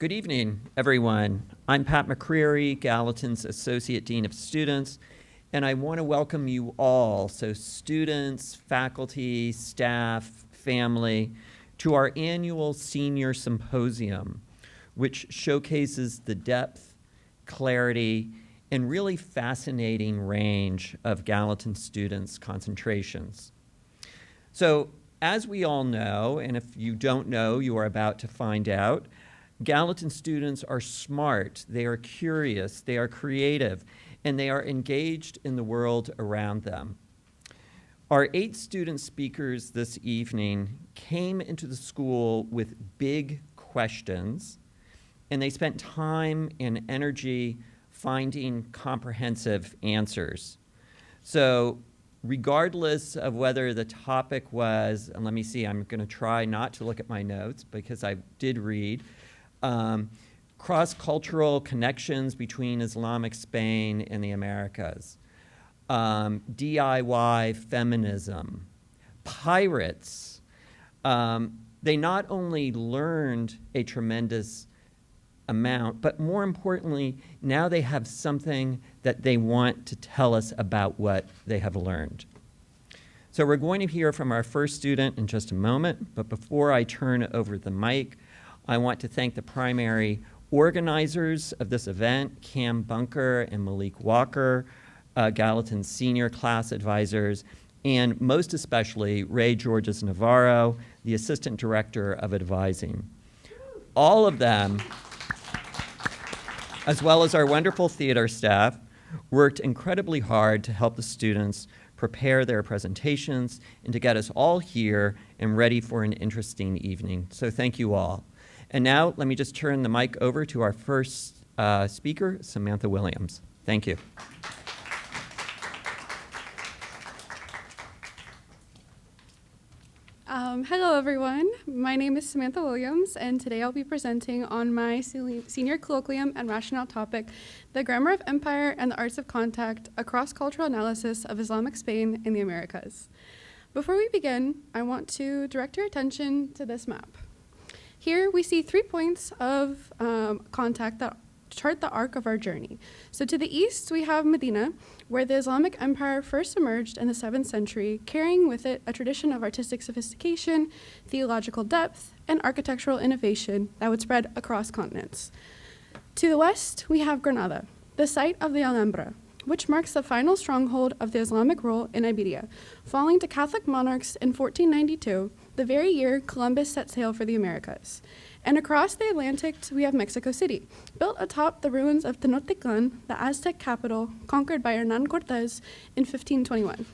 Good evening, everyone. I'm Pat McCreary, Gallatin's Associate Dean of Students, and I want to welcome you all, so students, faculty, staff, family, to our annual Senior Symposium, which showcases the depth, clarity, and really fascinating range of Gallatin students' concentrations. So, as we all know, and if you don't know, you are about to find out, Gallatin students are smart, they are curious, they are creative, and they are engaged in the world around them. Our 8 student speakers this evening came into the school with big questions, and they spent time and energy finding comprehensive answers. So, regardless of whether the topic was, and let me see, I'm going to try not to look at my notes because I did read, cross-cultural connections between Islamic Spain and the Americas, DIY feminism, pirates. They not only learned a tremendous amount, but more importantly, now they have something that they want to tell us about what they have learned. So we're going to hear from our first student in just a moment, but before I turn over the mic, I want to thank the primary organizers of this event, Cam Bunker and Malik Walker, Gallatin's senior class advisors, and most especially Ray Georges Navarro, the assistant director of advising. All of them, as well as our wonderful theater staff, worked incredibly hard to help the students prepare their presentations and to get us all here and ready for an interesting evening. So thank you all. And now let me just turn the mic over to our first speaker, Samantha Williams. Thank you. Hello, everyone. My name is Samantha Williams, and today I'll be presenting on my senior colloquium and rationale topic, The Grammar of Empire and the Arts of Contact, a cross-cultural analysis of Islamic Spain in the Americas. Before we begin, I want to direct your attention to this map. Here we see 3 points of contact that chart the arc of our journey. So to the east, we have Medina, where the Islamic Empire first emerged in the 7th century, carrying with it a tradition of artistic sophistication, theological depth, and architectural innovation that would spread across continents. To the west, we have Granada, the site of the Alhambra, which marks the final stronghold of the Islamic rule in Iberia, falling to Catholic monarchs in 1492, the very year Columbus set sail for the Americas. And across the Atlantic, we have Mexico City, built atop the ruins of Tenochtitlan, the Aztec capital, conquered by Hernán Cortés in 1521.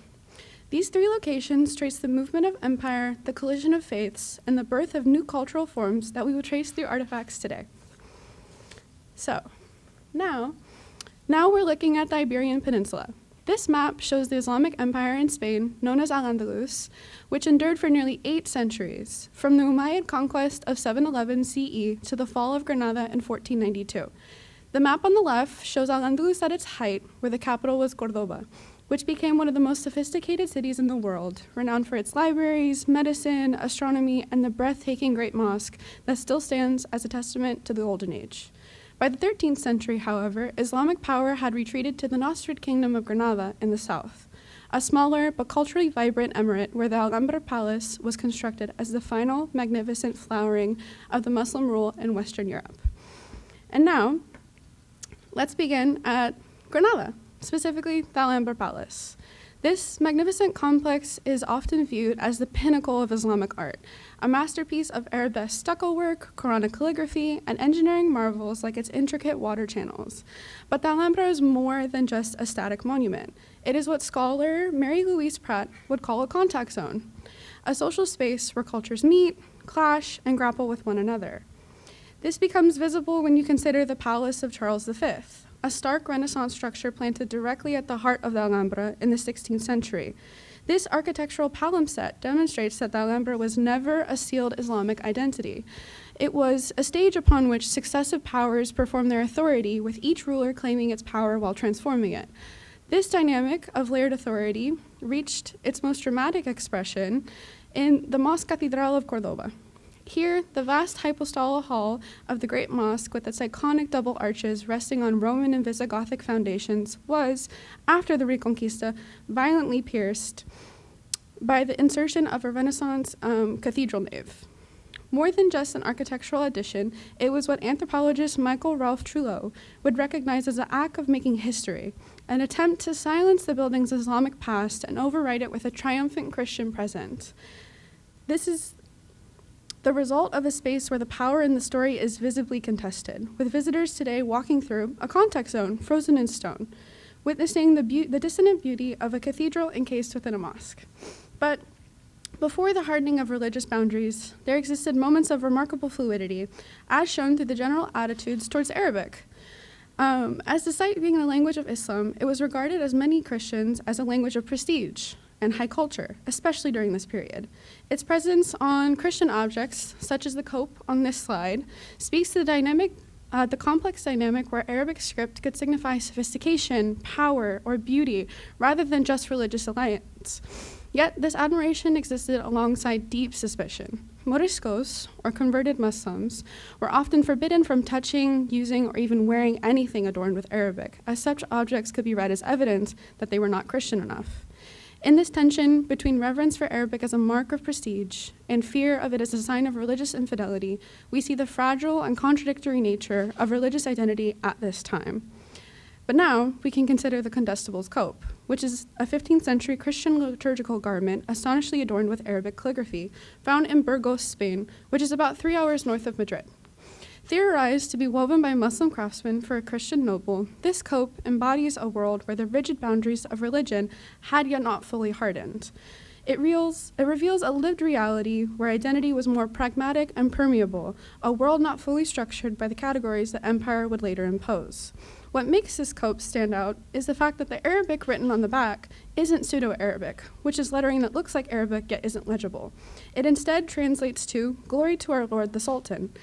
These 3 locations trace the movement of empire, the collision of faiths, and the birth of new cultural forms that we will trace through artifacts today. So, now we're looking at the Iberian Peninsula. This map shows the Islamic Empire in Spain, known as Al-Andalus, which endured for nearly 8 centuries, from the Umayyad conquest of 711 CE to the fall of Granada in 1492. The map on the left shows Al-Andalus at its height, where the capital was Cordoba, which became one of the most sophisticated cities in the world, renowned for its libraries, medicine, astronomy, and the breathtaking Great Mosque that still stands as a testament to the Golden Age. By the 13th century, however, Islamic power had retreated to the Nasrid Kingdom of Granada in the south, a smaller but culturally vibrant emirate where the Alhambra Palace was constructed as the final magnificent flowering of the Muslim rule in Western Europe. And now, let's begin at Granada, specifically the Alhambra Palace. This magnificent complex is often viewed as the pinnacle of Islamic art, a masterpiece of Arabesque stucco work, Quranic calligraphy, and engineering marvels like its intricate water channels. But the Alhambra is more than just a static monument. It is what scholar Mary Louise Pratt would call a contact zone, a social space where cultures meet, clash, and grapple with one another. This becomes visible when you consider the Palace of Charles V, a stark Renaissance structure planted directly at the heart of the Alhambra in the 16th century. This architectural palimpsest demonstrates that the Alhambra was never a sealed Islamic identity. It was a stage upon which successive powers performed their authority, with each ruler claiming its power while transforming it. This dynamic of layered authority reached its most dramatic expression in the Mosque Cathedral of Cordoba. Here, the vast hypostyle hall of the Great Mosque with its iconic double arches resting on Roman and Visigothic foundations was, after the Reconquista, violently pierced by the insertion of a Renaissance cathedral nave. More than just an architectural addition, it was what anthropologist Michael Ralph Trullo would recognize as an act of making history, an attempt to silence the building's Islamic past and overwrite it with a triumphant Christian present. This is the result of a space where the power in the story is visibly contested, with visitors today walking through a contact zone frozen in stone, witnessing the dissonant beauty of a cathedral encased within a mosque. But before the hardening of religious boundaries, there existed moments of remarkable fluidity, as shown through the general attitudes towards Arabic. As the site being the language of Islam, it was regarded as many Christians as a language of prestige and high culture, especially during this period. Its presence on Christian objects, such as the cope on this slide, speaks to the complex dynamic where Arabic script could signify sophistication, power, or beauty, rather than just religious alliance. Yet, this admiration existed alongside deep suspicion. Moriscos, or converted Muslims, were often forbidden from touching, using, or even wearing anything adorned with Arabic, as such objects could be read as evidence that they were not Christian enough. In this tension between reverence for Arabic as a mark of prestige and fear of it as a sign of religious infidelity, we see the fragile and contradictory nature of religious identity at this time. But now we can consider the condestable's cope, which is a 15th century Christian liturgical garment astonishingly adorned with Arabic calligraphy, found in Burgos, Spain, which is about 3 hours north of Madrid. Theorized to be woven by Muslim craftsmen for a Christian noble, this cope embodies a world where the rigid boundaries of religion had yet not fully hardened. It reveals a lived reality where identity was more pragmatic and permeable, a world not fully structured by the categories that empire would later impose. What makes this cope stand out is the fact that the Arabic written on the back isn't Pseudo-Arabic, which is lettering that looks like Arabic yet isn't legible. It instead translates to, "Glory to our Lord the Sultan."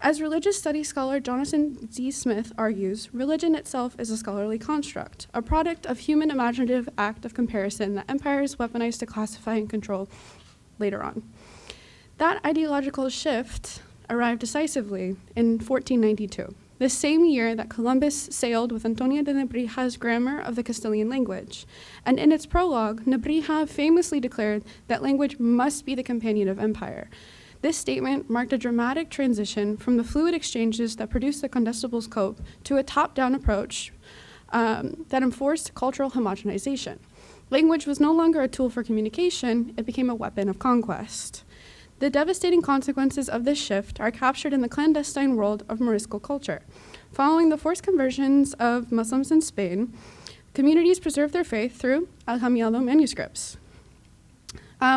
As religious studies scholar Jonathan Z. Smith argues, religion itself is a scholarly construct, a product of human imaginative act of comparison that empires weaponize to classify and control later on. That ideological shift arrived decisively in 1492, the same year that Columbus sailed with Antonio de Nebrija's Grammar of the Castilian Language. And in its prologue, Nebrija famously declared that language must be the companion of empire. This statement marked a dramatic transition from the fluid exchanges that produced the condestable's cope to a top-down approach that enforced cultural homogenization. Language was no longer a tool for communication, it became a weapon of conquest. The devastating consequences of this shift are captured in the clandestine world of Morisco culture. Following the forced conversions of Muslims in Spain, communities preserved their faith through Alhamiado manuscripts,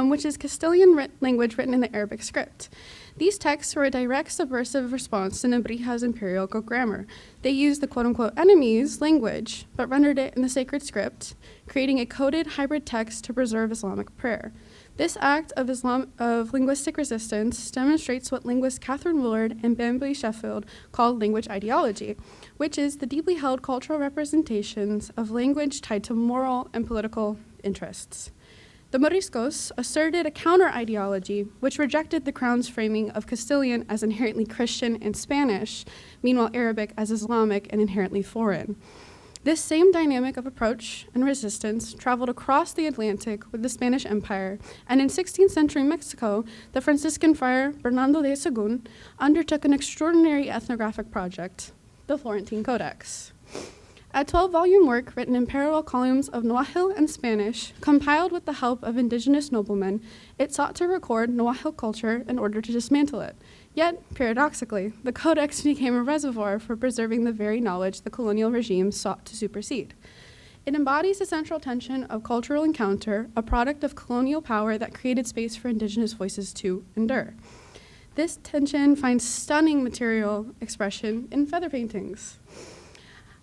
which is Castilian language written in the Arabic script. These texts were a direct subversive response to Nebrija's imperial grammar. They used the quote-unquote enemy's language, but rendered it in the sacred script, creating a coded hybrid text to preserve Islamic prayer. This act of linguistic resistance demonstrates what linguists Catherine Willard and Bambury Sheffield called language ideology, which is the deeply held cultural representations of language tied to moral and political interests. The Moriscos asserted a counter-ideology which rejected the crown's framing of Castilian as inherently Christian and Spanish, meanwhile Arabic as Islamic and inherently foreign. This same dynamic of approach and resistance traveled across the Atlantic with the Spanish Empire, and in 16th century Mexico, the Franciscan friar Bernardo de Sahagún undertook an extraordinary ethnographic project, the Florentine Codex. A 12-volume work written in parallel columns of Nahuatl and Spanish, compiled with the help of indigenous noblemen, it sought to record Nahuatl culture in order to dismantle it. Yet, paradoxically, the Codex became a reservoir for preserving the very knowledge the colonial regime sought to supersede. It embodies the central tension of cultural encounter, a product of colonial power that created space for indigenous voices to endure. This tension finds stunning material expression in feather paintings.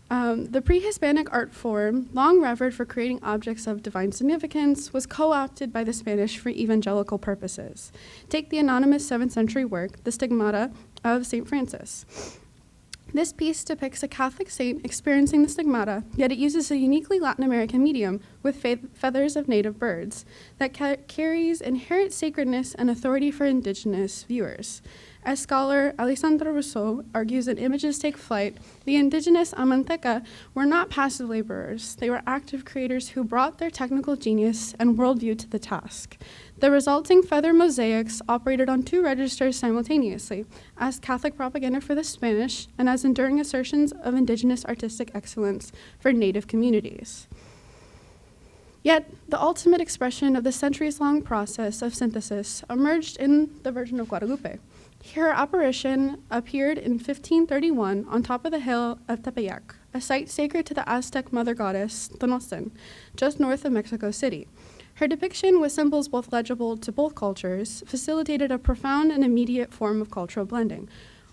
The pre-Hispanic art form, long revered for creating objects of divine significance, was co-opted by the Spanish for evangelical purposes. Take the anonymous 7th century work, The Stigmata of St. Francis. This piece depicts a Catholic saint experiencing the stigmata, yet it uses a uniquely Latin American medium with feathers of native birds that carries inherent sacredness and authority for indigenous viewers. As scholar Alessandra Rousseau argues that images take flight, the indigenous Amanteca were not passive laborers. They were active creators who brought their technical genius and worldview to the task. The resulting feather mosaics operated on two registers simultaneously, as Catholic propaganda for the Spanish and as enduring assertions of indigenous artistic excellence for native communities. Yet, the ultimate expression of the centuries-long process of synthesis emerged in the Virgin of Guadalupe. Her apparition appeared in 1531 on top of the hill of Tepeyac, a site sacred to the Aztec mother goddess Tonotzin, just north of Mexico City. Her depiction with symbols both legible to both cultures facilitated a profound and immediate form of cultural blending,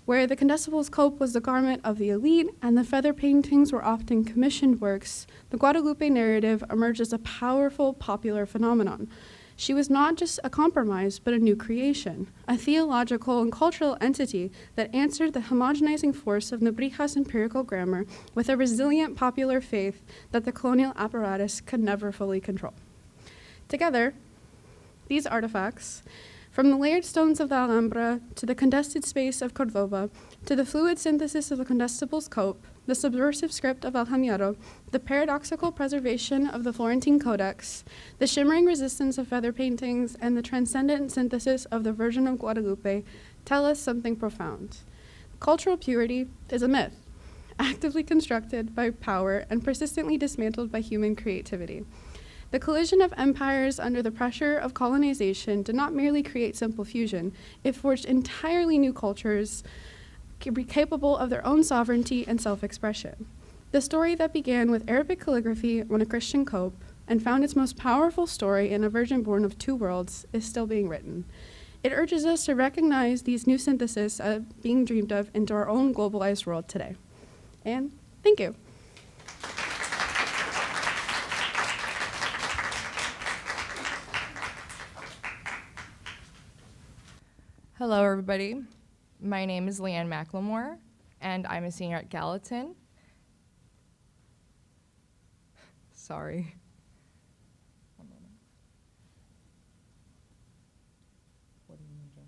where the condensable's cope was the garment of the elite and the feather paintings were often commissioned works. The Guadalupe narrative emerged as a powerful popular phenomenon. She was not just a compromise, but a new creation, a theological and cultural entity that answered the homogenizing force of Nebrija's empirical grammar with a resilient popular faith that the colonial apparatus could never fully control. Together, these artifacts, from the layered stones of the Alhambra to the condensed space of Cordova, to the fluid synthesis of the condensable's cope, the subversive script of El Hamiero, the paradoxical preservation of the Florentine Codex, the shimmering resistance of feather paintings, and the transcendent synthesis of the Virgin of Guadalupe tell us something profound. Cultural purity is a myth, actively constructed by power and persistently dismantled by human creativity. The collision of empires under the pressure of colonization did not merely create simple fusion, it forged entirely new cultures capable of their own sovereignty and self-expression. The story that began with Arabic calligraphy on a Christian cope and found its most powerful story in a virgin born of two worlds is still being written. It urges us to recognize these new syntheses being dreamed of into our own globalized world today. And thank you. Hello, everybody. My name is Leanne McLemore, and I'm a senior at Gallatin. Sorry. One moment. What do you mean, Jen?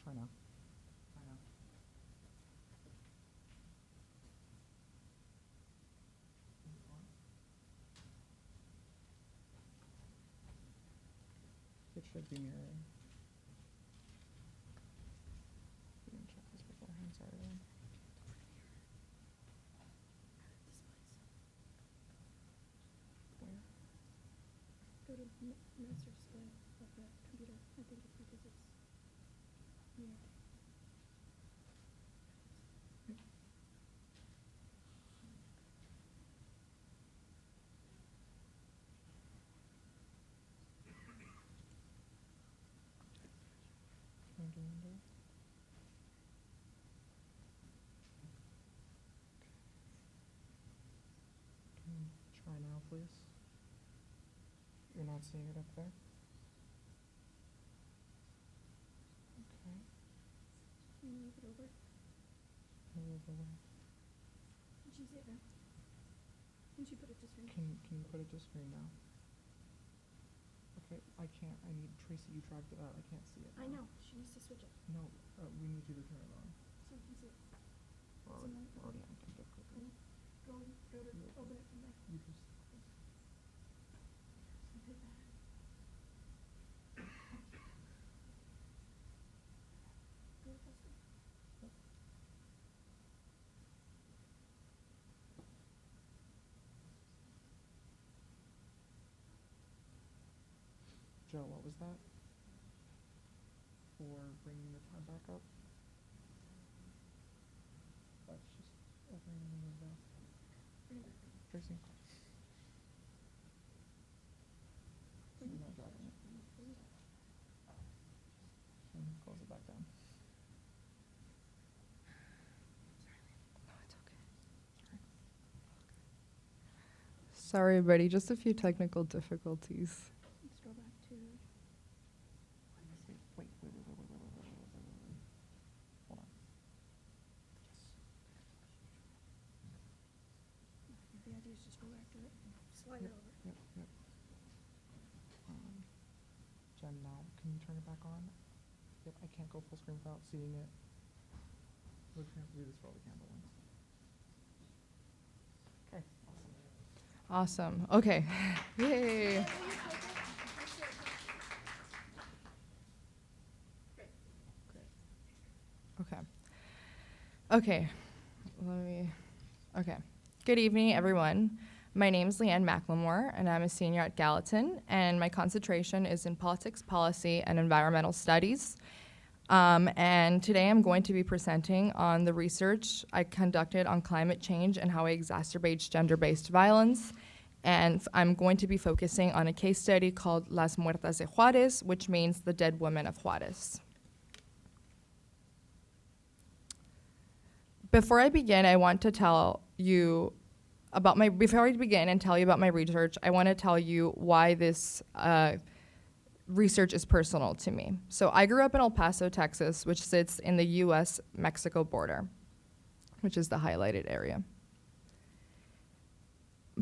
Try now. It should be mirroring. We didn't check this beforehand, sorry. Where? Go to master display of the computer. I think it's because it's mirrored. Can you try now, please? You're not seeing it up there? Okay. Can you move it over? Move away. Did she say it now? Can she put it to screen? Can you put it to screen now? Okay, I can't. I need Tracy. You dragged it out. I can't see it. I now. know. She needs to switch it. No, we need you to turn it on. So you can see it. We're already on TikTok. Go to open it from there. You just. Hit that. Go faster. Joe, what was that? For bringing the time back up? That's just opening the window. Tracy? You're not dragging it. And close it back down. No, it's okay. Sorry. Sorry, everybody, just a few technical difficulties. Jen, now, can you turn it back on? Yep, I can't go full screen without seeing it. We're just gonna have to do this for all the camera ones. Okay, awesome. Awesome. Okay. Yay. Okay. Okay. Okay. Good evening, everyone. My name is Leanne Macklemore, and I'm a senior at Gallatin, and my concentration is in politics, policy, and environmental studies. And today I'm going to be presenting on the research I conducted on climate change and how it exacerbates gender-based violence. And I'm going to be focusing on a case study called Las Muertas de Juárez, which means the dead women of Juárez. Before I begin, I want to tell you about my research, I want to tell you why this research is personal to me. So I grew up in El Paso, Texas, which sits in the US-Mexico border, which is the highlighted area.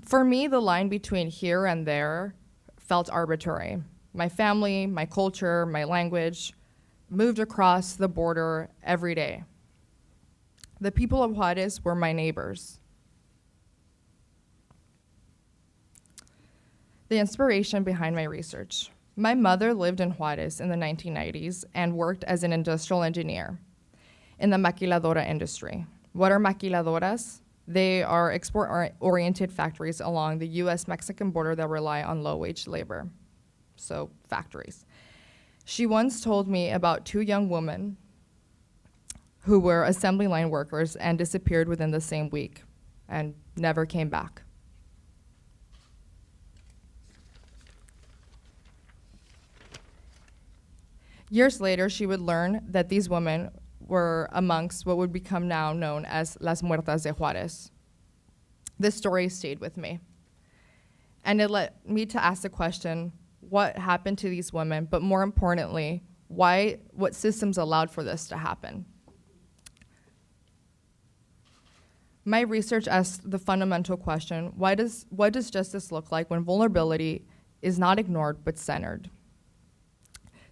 For me, the line between here and there felt arbitrary. My family, my culture, my language moved across the border every day. The people of Juárez were my neighbors. The inspiration behind my research. My mother lived in Juárez in the 1990s and worked as an industrial engineer in the maquiladora industry. What are maquiladoras? They are export-oriented factories along the US-Mexican border that rely on low-wage labor, so factories. She once told me about two young women who were assembly line workers and disappeared within the same week and never came back. Years later, she would learn that these women were amongst what would become now known as Las Muertas de Juárez. This story stayed with me. And it led me to ask the question, what happened to these women? But more importantly, what systems allowed for this to happen? My research asked the fundamental question, what does justice look like when vulnerability is not ignored but centered?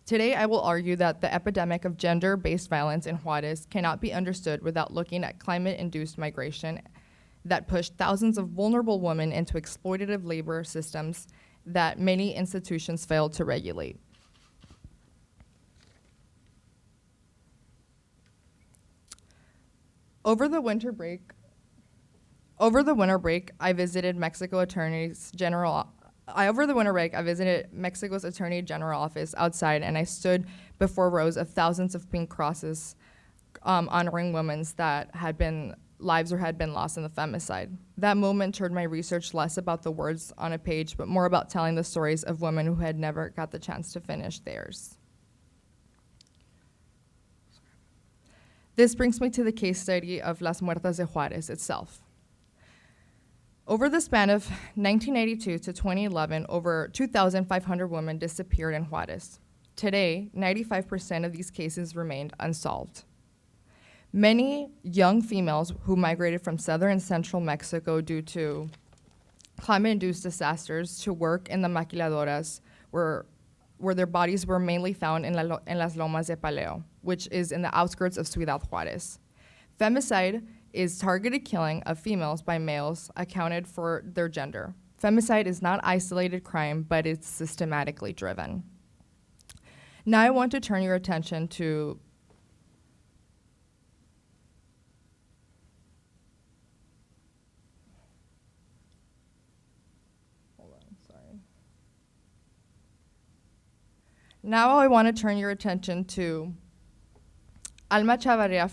Today, I will argue that the epidemic of gender-based violence in Juárez cannot be understood without looking at climate-induced migration that pushed thousands of vulnerable women into exploitative labor systems that many institutions failed to regulate. Over the winter break, I visited Mexico's Attorney General office outside, and I stood before rows of thousands of pink crosses honoring women that had been lost in the femicide. That moment turned my research less about the words on a page, but more about telling the stories of women who had never got the chance to finish theirs. This brings me to the case study of Las Muertas de Juárez itself. Over the span of 1982 to 2011, over 2,500 women disappeared in Juárez. Today, 95% of these cases remained unsolved. Many young females who migrated from southern and central Mexico due to climate-induced disasters to work in the maquiladoras where their bodies were mainly found in Las Lomas de Paleo, which is in the outskirts of Ciudad Juárez. Femicide is targeted killing of females by males accounted for their gender. Femicide is not isolated crime, but it's systematically driven. Now I want to turn your attention to Now I want to turn your attention to Alma Chavarria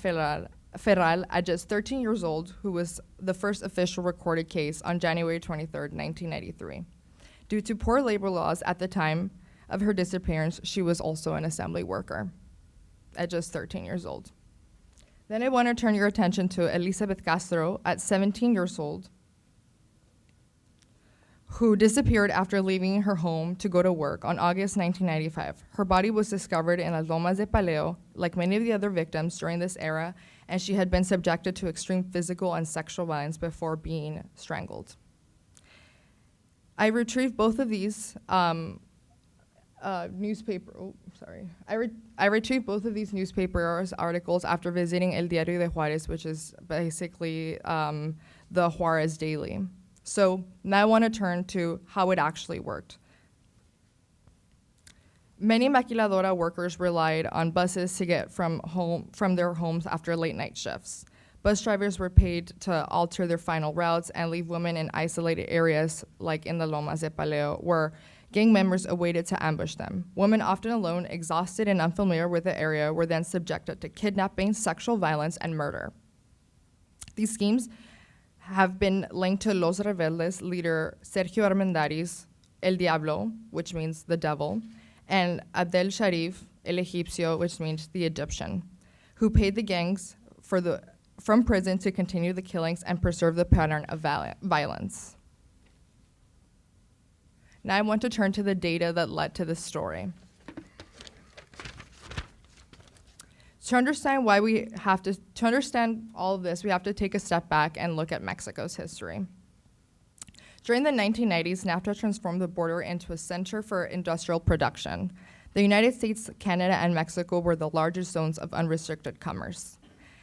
Ferral, at just 13 years old, who was the first official recorded case on January 23rd, 1993. Due to poor labor laws at the time of her disappearance, she was also an assembly worker at just 13 years old. Then I want to turn your attention to Elizabeth Castro at 17 years old, who disappeared after leaving her home to go to work on August 1995. Her body was discovered in Las Lomas de Paleo, like many of the other victims during this era, and she had been subjected to extreme physical and sexual violence before being strangled. I retrieved both of these I retrieved both of these newspaper articles after visiting El Diario de Juárez, which is basically the Juárez Daily. So now I want to turn to how it actually worked. Many maquiladora workers relied on buses to get from their homes after late night shifts. Bus drivers were paid to alter their final routes and leave women in isolated areas like in the Lomas de Paleo, where gang members awaited to ambush them. Women, often alone, exhausted and unfamiliar with the area, were then subjected to kidnapping, sexual violence, and murder. These schemes have been linked to Los Rebeldes leader Sergio Armendariz, El Diablo, which means the devil, and Abdel Sharif, El Egipcio, which means the Egyptian, who paid the gangs from prison to continue the killings and preserve the pattern of violence. Now I want to turn to the data that led to this story. To understand all of this, we have to take a step back and look at Mexico's history. During the 1990s, NAFTA transformed the border into a center for industrial production. The United States, Canada, and Mexico were the largest zones of unrestricted commerce.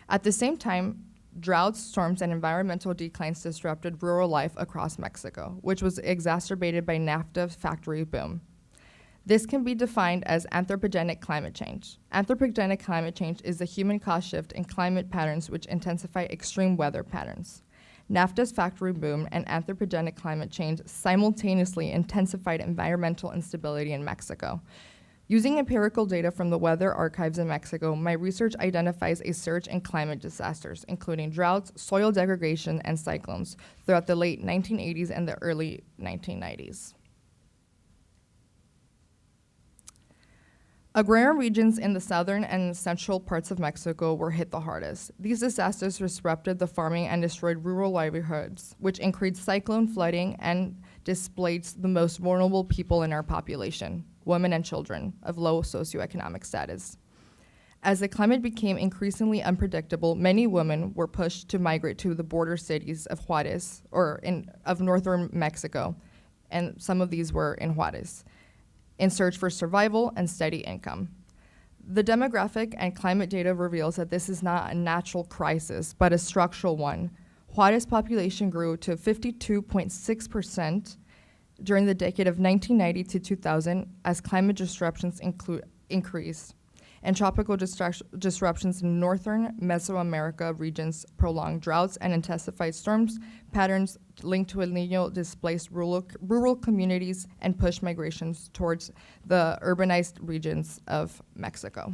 At the same time, droughts, storms, and environmental declines disrupted rural life across Mexico, which was exacerbated by NAFTA's factory boom. This can be defined as anthropogenic climate change. Anthropogenic climate change is the human-caused shift in climate patterns which intensify extreme weather patterns. NAFTA's factory boom and anthropogenic climate change simultaneously intensified environmental instability in Mexico. Using empirical data from the weather archives in Mexico, my research identifies a surge in climate disasters, including droughts, soil degradation, and cyclones throughout the late 1980s and the early 1990s. Agrarian regions in the southern and central parts of Mexico were hit the hardest. These disasters disrupted the farming and destroyed rural livelihoods, which increased cyclone flooding and displaced the most vulnerable people in our population, women and children of low socioeconomic status. As the climate became increasingly unpredictable, many women were pushed to migrate to the border cities of Juárez, of northern Mexico, and some of these were in Juárez, in search for survival and steady income. The demographic and climate data reveals that this is not a natural crisis, but a structural one. Juárez population grew to 52.6% during the decade of 1990 to 2000 as climate disruptions increased, and tropical disruptions in northern Mesoamerica regions prolonged droughts and intensified storms patterns linked to El Niño displaced rural communities and pushed migrations towards the urbanized regions of Mexico.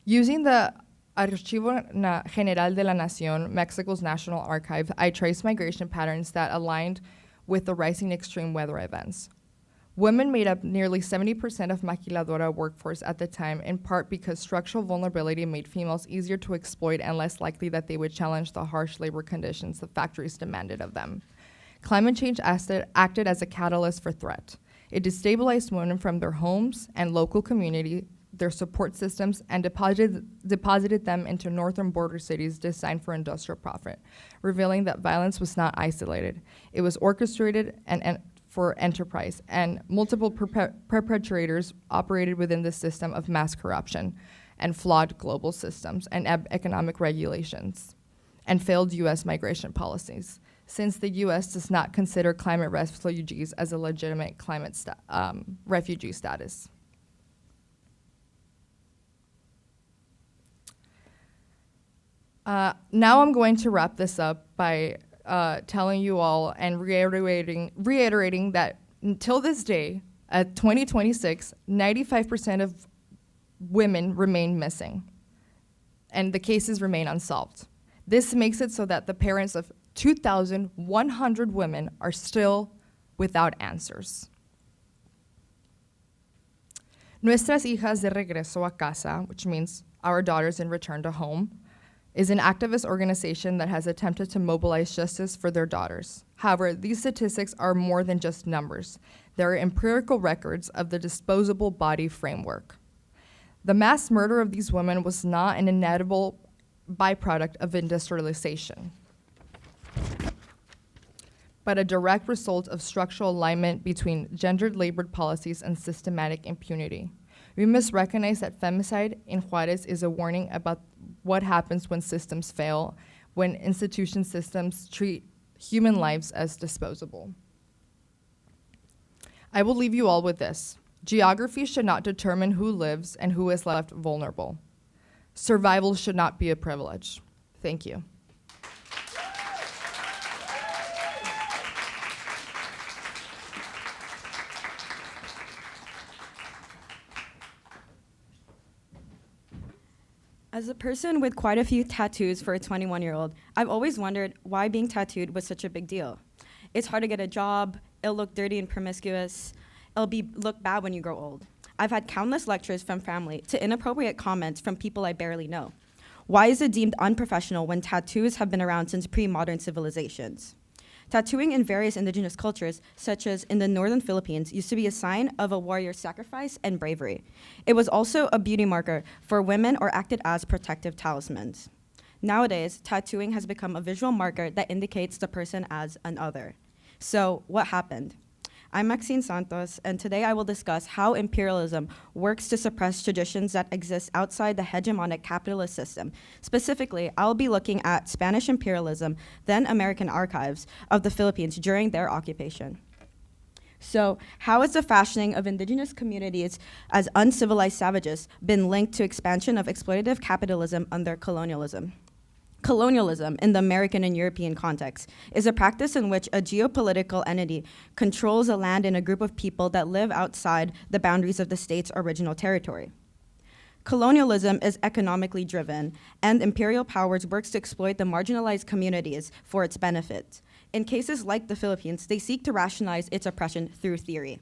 Using the Archivo General de la Nación, Mexico's National Archive, I traced migration patterns that aligned with the rising extreme weather events. Women made up nearly 70% of maquiladora workforce at the time, in part because structural vulnerability made females easier to exploit and less likely that they would challenge the harsh labor conditions the factories demanded of them. Climate change acted as a catalyst for threat. It destabilized women from their homes and local community, their support systems, and deposited them into northern border cities designed for industrial profit, revealing that violence was not isolated. It was orchestrated and for enterprise, and multiple perpetrators operated within the system of mass corruption and flawed global systems and economic regulations and failed U.S. migration policies, since the U.S. does not consider climate refugees as a legitimate climate refugee status. Now I'm going to wrap this up by telling you all and reiterating that until this day, at 2026, 95% of women remain missing, and the cases remain unsolved. This makes it so that the parents of 2,100 women are still without answers. Nuestras hijas de regreso a casa, which means our daughters in return to home, is an activist organization that has attempted to mobilize justice for their daughters. However, these statistics are more than just numbers. They are empirical records of the disposable body framework. The mass murder of these women was not an inevitable byproduct of industrialization, but a direct result of structural alignment between gendered labored policies and systematic impunity. We must recognize that femicide in Juarez is a warning about what happens when systems fail, when institution systems treat human lives as disposable. I will leave you all with this. Geography should not determine who lives and who is left vulnerable. Survival should not be a privilege. Thank you. As a person with quite a few tattoos for a 21-year-old, I've always wondered why being tattooed was such a big deal. It's hard to get a job, it'll look dirty and promiscuous, it'll look bad when you grow old. I've had countless lectures from family to inappropriate comments from people I barely know. Why is it deemed unprofessional when tattoos have been around since pre-modern civilizations? Tattooing in various indigenous cultures, such as in the northern Philippines, used to be a sign of a warrior's sacrifice and bravery. It was also a beauty marker for women or acted as protective talismans. Nowadays, tattooing has become a visual marker that indicates the person as an other. So, what happened? I'm Maxine Santos, and today I will discuss how imperialism works to suppress traditions that exist outside the hegemonic capitalist system. Specifically, I'll be looking at Spanish imperialism, then American archives of the Philippines during their occupation. So, how has the fashioning of indigenous communities as uncivilized savages been linked to expansion of exploitative capitalism under colonialism? Colonialism, in the American and European context, is a practice in which a geopolitical entity controls a land and a group of people that live outside the boundaries of the state's original territory. Colonialism is economically driven, and imperial powers works to exploit the marginalized communities for its benefit. In cases like the Philippines, they seek to rationalize its oppression through theory.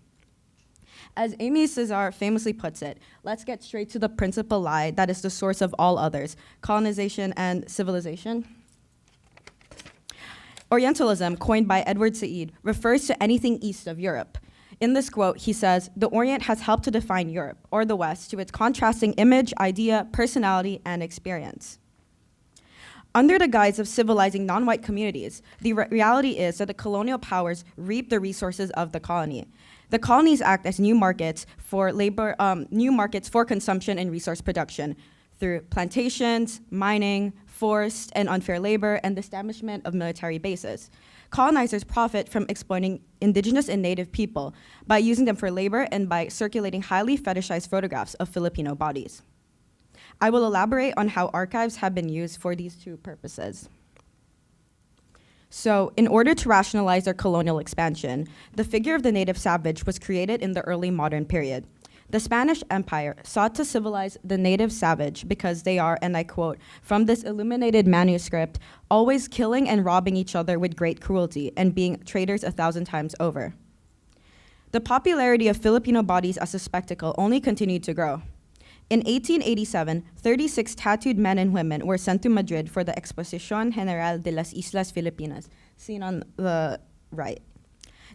As Amy Cesar famously puts it, let's get straight to the principal lie that is the source of all others, colonization and civilization. Orientalism, coined by Edward Said, refers to anything east of Europe. In this quote, he says, "The Orient has helped to define Europe, or the West, to its contrasting image, idea, personality, and experience." Under the guise of civilizing non-white communities, the reality is that the colonial powers reap the resources of the colony. The colonies act as new markets for labor, new markets for consumption and resource production through plantations, mining, forced and unfair labor, and the establishment of military bases. Colonizers profit from exploiting indigenous and native people by using them for labor and by circulating highly fetishized photographs of Filipino bodies. I will elaborate on how archives have been used for these two purposes. So, in order to rationalize their colonial expansion, the figure of the native savage was created in the early modern period. The Spanish Empire sought to civilize the native savage because they are, and I quote, from this illuminated manuscript, always killing and robbing each other with great cruelty and being traitors 1,000 times over. The popularity of Filipino bodies as a spectacle only continued to grow. In 1887, 36 tattooed men and women were sent to Madrid for the Exposición General de las Islas Filipinas, seen on the right.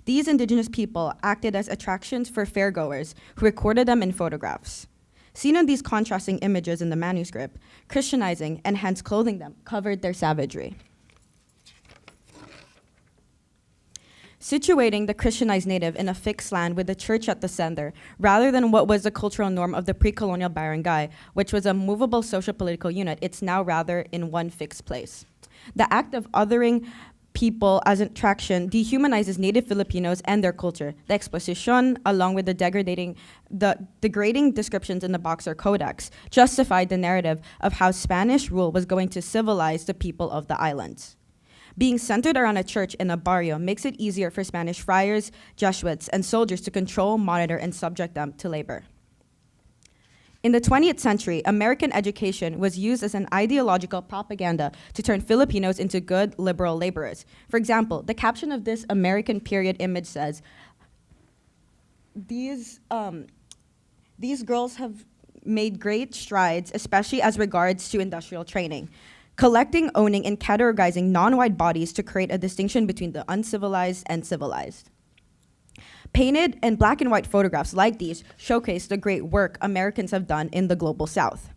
These indigenous people acted as attractions for fairgoers who recorded them in photographs. Seen in these contrasting images in the manuscript, Christianizing and hence clothing them covered their savagery. Situating the Christianized native in a fixed land with the church at the center, rather than what was the cultural norm of the pre-colonial barangay, which was a movable social political unit, it's now rather in one fixed place. The act of othering people as an attraction dehumanizes native Filipinos and their culture. The exposition, along with the degrading descriptions in the Boxer Codex, justified the narrative of how Spanish rule was going to civilize the people of the islands. Being centered around a church in a barrio makes it easier for Spanish friars, Jesuits, and soldiers to control, monitor, and subject them to labor. In the 20th century, American education was used as an ideological propaganda to turn Filipinos into good liberal laborers. For example, the caption of this American period image says, these girls have made great strides, especially as regards to industrial training. collecting, owning, and categorizing non-white bodies to create a distinction between the uncivilized and civilized. Painted and black and white photographs like these showcase the great work Americans have done in the global South.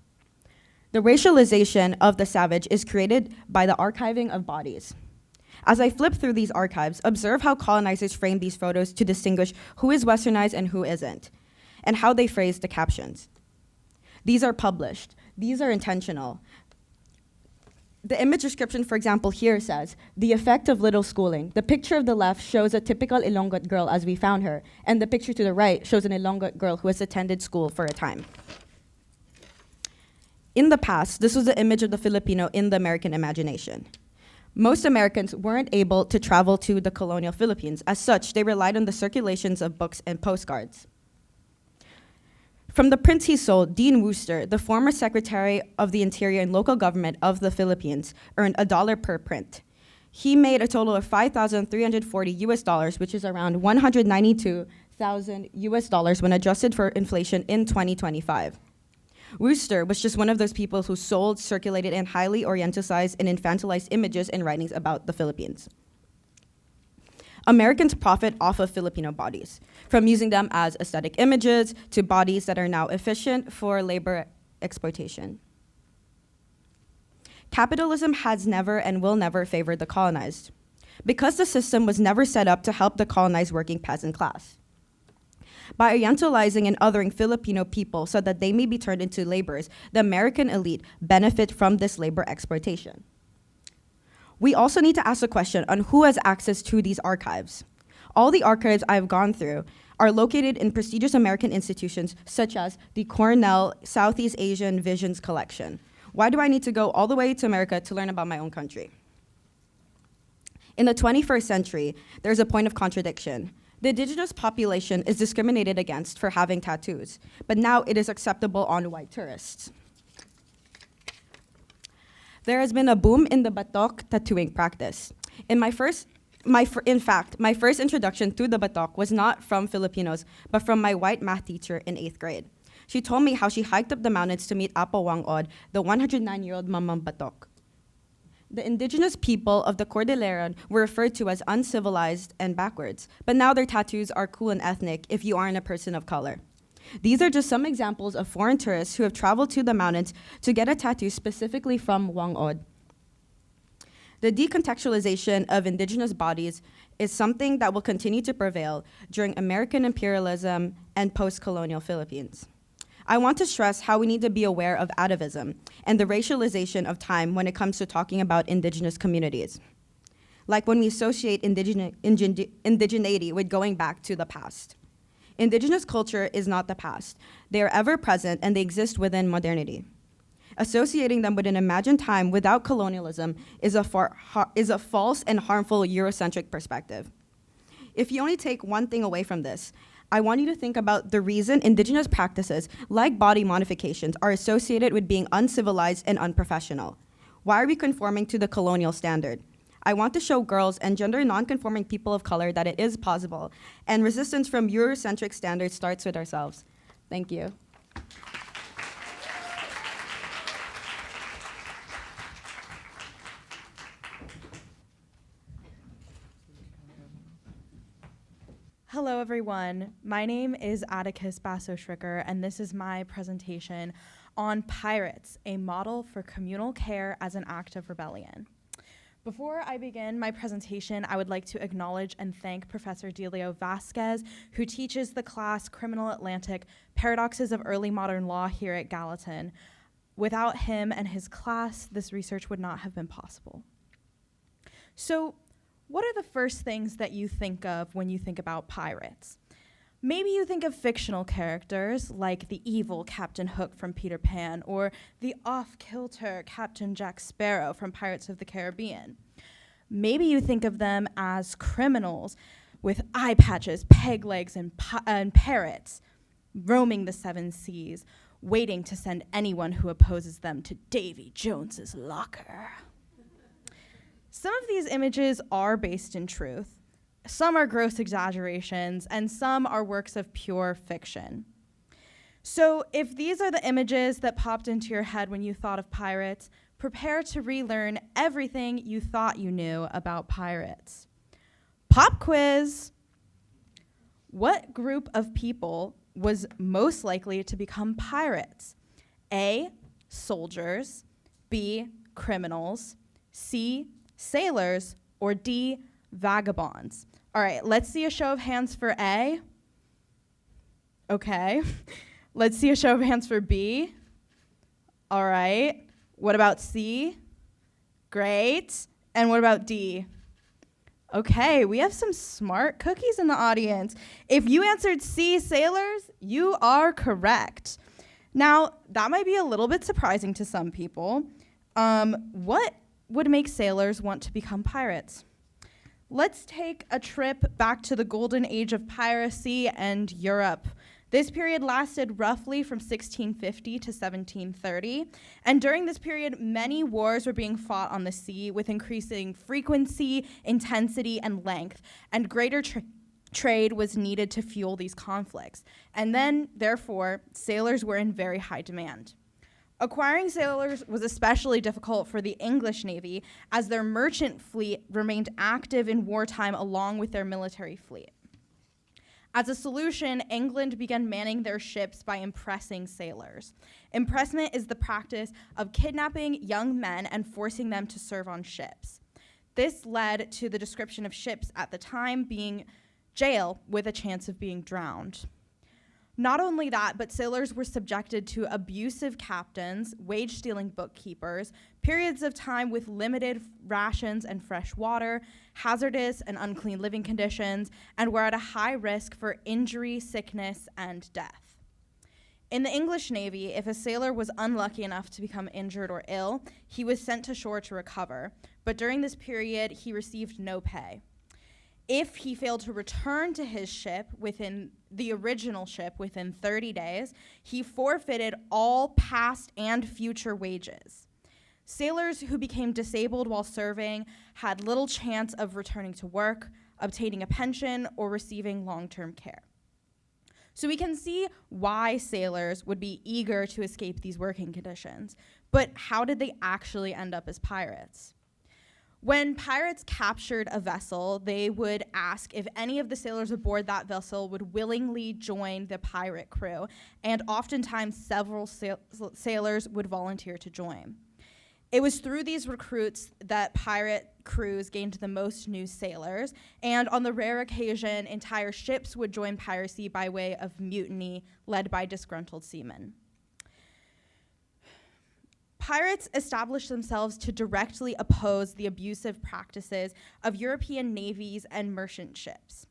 The racialization of the savage is created by the archiving of bodies. As I flip through these archives, observe how colonizers frame these photos to distinguish who is westernized and who isn't, and how they phrase the captions. These are published. These are intentional. The image description, for example, here says, the effect of little schooling. The picture of the left shows a typical Ilonggot girl as we found her, and the picture to the right shows an Ilonggot girl who has attended school for a time. In the past, this was the image of the Filipino in the American imagination. Most Americans weren't able to travel to the colonial Philippines. As such, they relied on the circulations of books and postcards. From the prints he sold, Dean Wooster, the former Secretary of the Interior and Local Government of the Philippines, earned $1 per print. He made a total of $5,340 which is around 192,000 US dollars when adjusted for inflation in 2025. Wooster was just one of those people who sold, circulated, and highly orientalized and infantilized images and writings about the Philippines. Americans profit off of Filipino bodies, from using them as aesthetic images to bodies that are now efficient for labor exploitation. Capitalism has never and will never favor the colonized, because the system was never set up to help the colonized working peasant class. By orientalizing and othering Filipino people so that they may be turned into laborers, the American elite benefit from this labor exploitation. We also need to ask a question on who has access to these archives. All the archives I've gone through are located in prestigious American institutions such as the Cornell Southeast Asian Visions Collection. Why do I need to go all the way to America to learn about my own country? In the 21st century, there's a point of contradiction. The indigenous population is discriminated against for having tattoos, but now it is acceptable on white tourists. There has been a boom in the batok tattooing practice. My first introduction to the batok was not from Filipinos, but from my white math teacher in 8th grade. She told me how she hiked up the mountains to meet Apo Wangod, the 109-year-old Mamang Batok. The indigenous people of the Cordilleran were referred to as uncivilized and backwards, but now their tattoos are cool and ethnic if you aren't a person of color. These are just some examples of foreign tourists who have traveled to the mountains to get a tattoo specifically from Wangod. The decontextualization of indigenous bodies is something that will continue to prevail during American imperialism and post-colonial Philippines. I want to stress how we need to be aware of atavism and the racialization of time when it comes to talking about indigenous communities. Like when we associate indigeneity with going back to the past. Indigenous culture is not the past. They are ever present and they exist within modernity. Associating them with an imagined time without colonialism is a false and harmful Eurocentric perspective. If you only take one thing away from this, I want you to think about the reason indigenous practices, like body modifications, are associated with being uncivilized and unprofessional. Why are we conforming to the colonial standard? I want to show girls and gender non-conforming people of color that it is possible, and resistance from Eurocentric standards starts with ourselves. Thank you. Hello, everyone. My name is Atticus Basso-Schricker, and this is my presentation on Pirates, a model for communal care as an act of rebellion. Before I begin my presentation, I would like to acknowledge and thank Professor Delio Vasquez, who teaches the class Criminal Atlantic, Paradoxes of Early Modern Law here at Gallatin. Without him and his class, this research would not have been possible. So, what are the first things that you think of when you think about pirates? Maybe you think of fictional characters like the evil Captain Hook from Peter Pan or the off-kilter Captain Jack Sparrow from Pirates of the Caribbean. Maybe you think of them as criminals with eye patches, peg legs, and parrots roaming the seven seas, waiting to send anyone who opposes them to Davy Jones's locker. Some of these images are based in truth. Some are gross exaggerations, and some are works of pure fiction. So if these are the images that popped into your head when you thought of pirates, Prepare to relearn everything you thought you knew about pirates. Pop quiz! What group of people was most likely to become pirates? A, soldiers, B, criminals, C, sailors, or D, vagabonds? All right, let's see a show of hands for A. Okay. Let's see a show of hands for B. All right. What about C? Great. And what about D? Okay, we have some smart cookies in the audience. If you answered C, sailors, you are correct. Now, that might be a little bit surprising to some people. What would make sailors want to become pirates? Let's take a trip back to the golden age of piracy and Europe. This period lasted roughly from 1650 to 1730, and during this period, many wars were being fought on the sea with increasing frequency, intensity, and length, and greater trade was needed to fuel these conflicts. And then, therefore, sailors were in very high demand. Acquiring sailors was especially difficult for the English Navy, as their merchant fleet remained active in wartime along with their military fleet. As a solution, England began manning their ships by impressing sailors. Impressment is the practice of kidnapping young men and forcing them to serve on ships. This led to the description of ships at the time being jail with a chance of being drowned. Not only that, but sailors were subjected to abusive captains, wage-stealing bookkeepers, periods of time with limited rations and fresh water, hazardous and unclean living conditions, and were at a high risk for injury, sickness, and death. In the English Navy, if a sailor was unlucky enough to become injured or ill, he was sent to shore to recover, but during this period, he received no pay. If he failed to return to his ship within the original ship within 30 days, he forfeited all past and future wages. Sailors who became disabled while serving had little chance of returning to work, obtaining a pension, or receiving long-term care. So we can see why sailors would be eager to escape these working conditions, but how did they actually end up as pirates? When pirates captured a vessel, they would ask if any of the sailors aboard that vessel would willingly join the pirate crew, and oftentimes several sailors would volunteer to join. It was through these recruits that pirate crews gained the most new sailors, and on the rare occasion, entire ships would join piracy by way of mutiny led by disgruntled seamen. Pirates established themselves to directly oppose the abusive practices of European navies and merchant ships,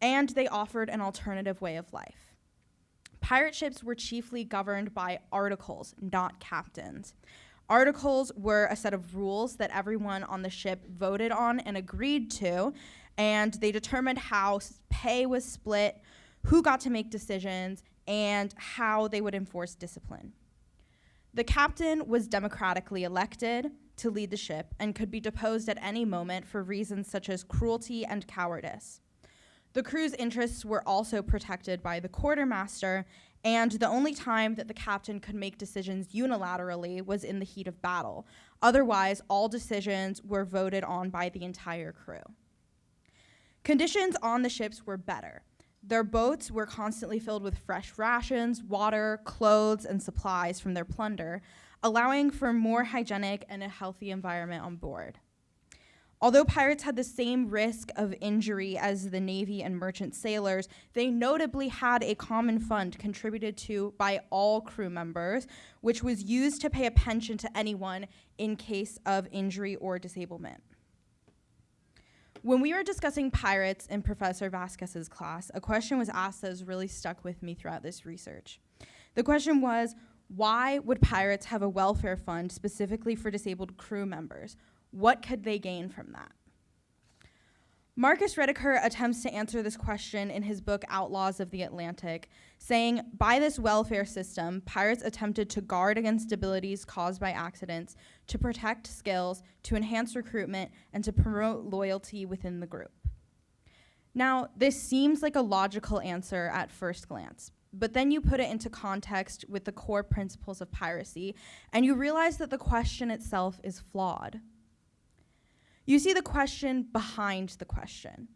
and they offered an alternative way of life. Pirate ships were chiefly governed by articles, not captains. Articles were a set of rules that everyone on the ship voted on and agreed to, and they determined how pay was split, who got to make decisions, and how they would enforce discipline. The captain was democratically elected to lead the ship and could be deposed at any moment for reasons such as cruelty and cowardice. The crew's interests were also protected by the quartermaster, and the only time that the captain could make decisions unilaterally was in the heat of battle. Otherwise, all decisions were voted on by the entire crew. Conditions on the ships were better. Their boats were constantly filled with fresh rations, water, clothes, and supplies from their plunder, allowing for more hygienic and a healthy environment on board. Although pirates had the same risk of injury as the Navy and merchant sailors, they notably had a common fund contributed to by all crew members, which was used to pay a pension to anyone in case of injury or disablement. When we were discussing pirates in Professor Vasquez's class, a question was asked that has really stuck with me throughout this research. The question was, why would pirates have a welfare fund specifically for disabled crew members? What could they gain from that? Marcus Rediker attempts to answer this question in his book Outlaws of the Atlantic, saying, by this welfare system, pirates attempted to guard against debilities caused by accidents, to protect skills, to enhance recruitment, and to promote loyalty within the group. Now, this seems like a logical answer at first glance, but then you put it into context with the core principles of piracy, and you realize that the question itself is flawed. You see the question behind the question,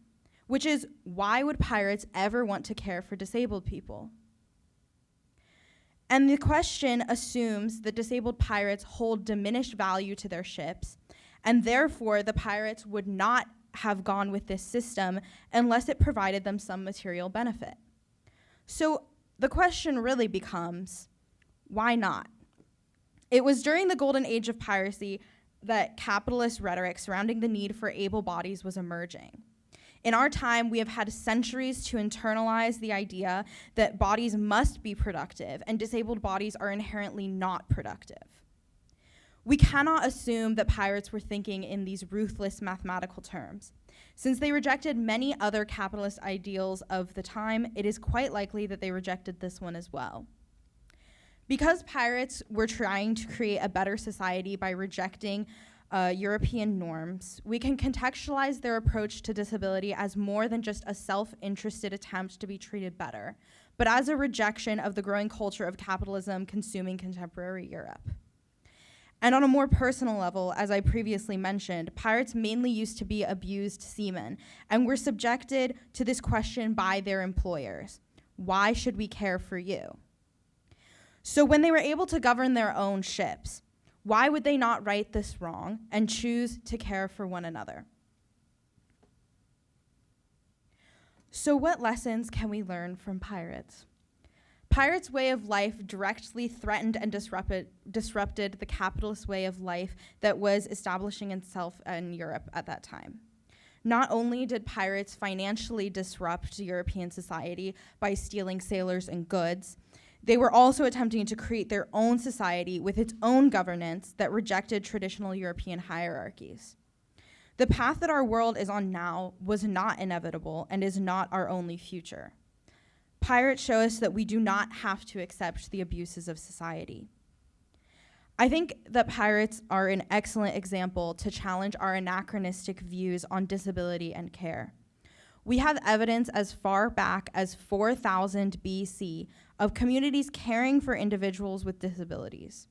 which is, why would pirates ever want to care for disabled people? And the question assumes that disabled pirates hold diminished value to their ships, and therefore the pirates would not have gone with this system unless it provided them some material benefit. So the question really becomes, why not? It was during the golden age of piracy that capitalist rhetoric surrounding the need for able bodies was emerging. In our time, we have had centuries to internalize the idea that bodies must be productive and disabled bodies are inherently not productive. We cannot assume that pirates were thinking in these ruthless mathematical terms. Since they rejected many other capitalist ideals of the time, it is quite likely that they rejected this one as well. Because pirates were trying to create a better society by rejecting European norms, we can contextualize their approach to disability as more than just a self-interested attempt to be treated better, but as a rejection of the growing culture of capitalism consuming contemporary Europe. And on a more personal level, as I previously mentioned, pirates mainly used to be abused seamen and were subjected to this question by their employers: why should we care for you? So when they were able to govern their own ships, why would they not right this wrong and choose to care for one another? So what lessons can we learn from pirates? Pirates' way of life directly threatened and disrupted the capitalist way of life that was establishing itself in Europe at that time. Not only did pirates financially disrupt European society by stealing sailors and goods, they were also attempting to create their own society with its own governance that rejected traditional European hierarchies. The path that our world is on now was not inevitable and is not our only future. Pirates show us that we do not have to accept the abuses of society. I think that pirates are an excellent example to challenge our anachronistic views on disability and care. We have evidence as far back as 4000 BC of communities caring for individuals with disabilities.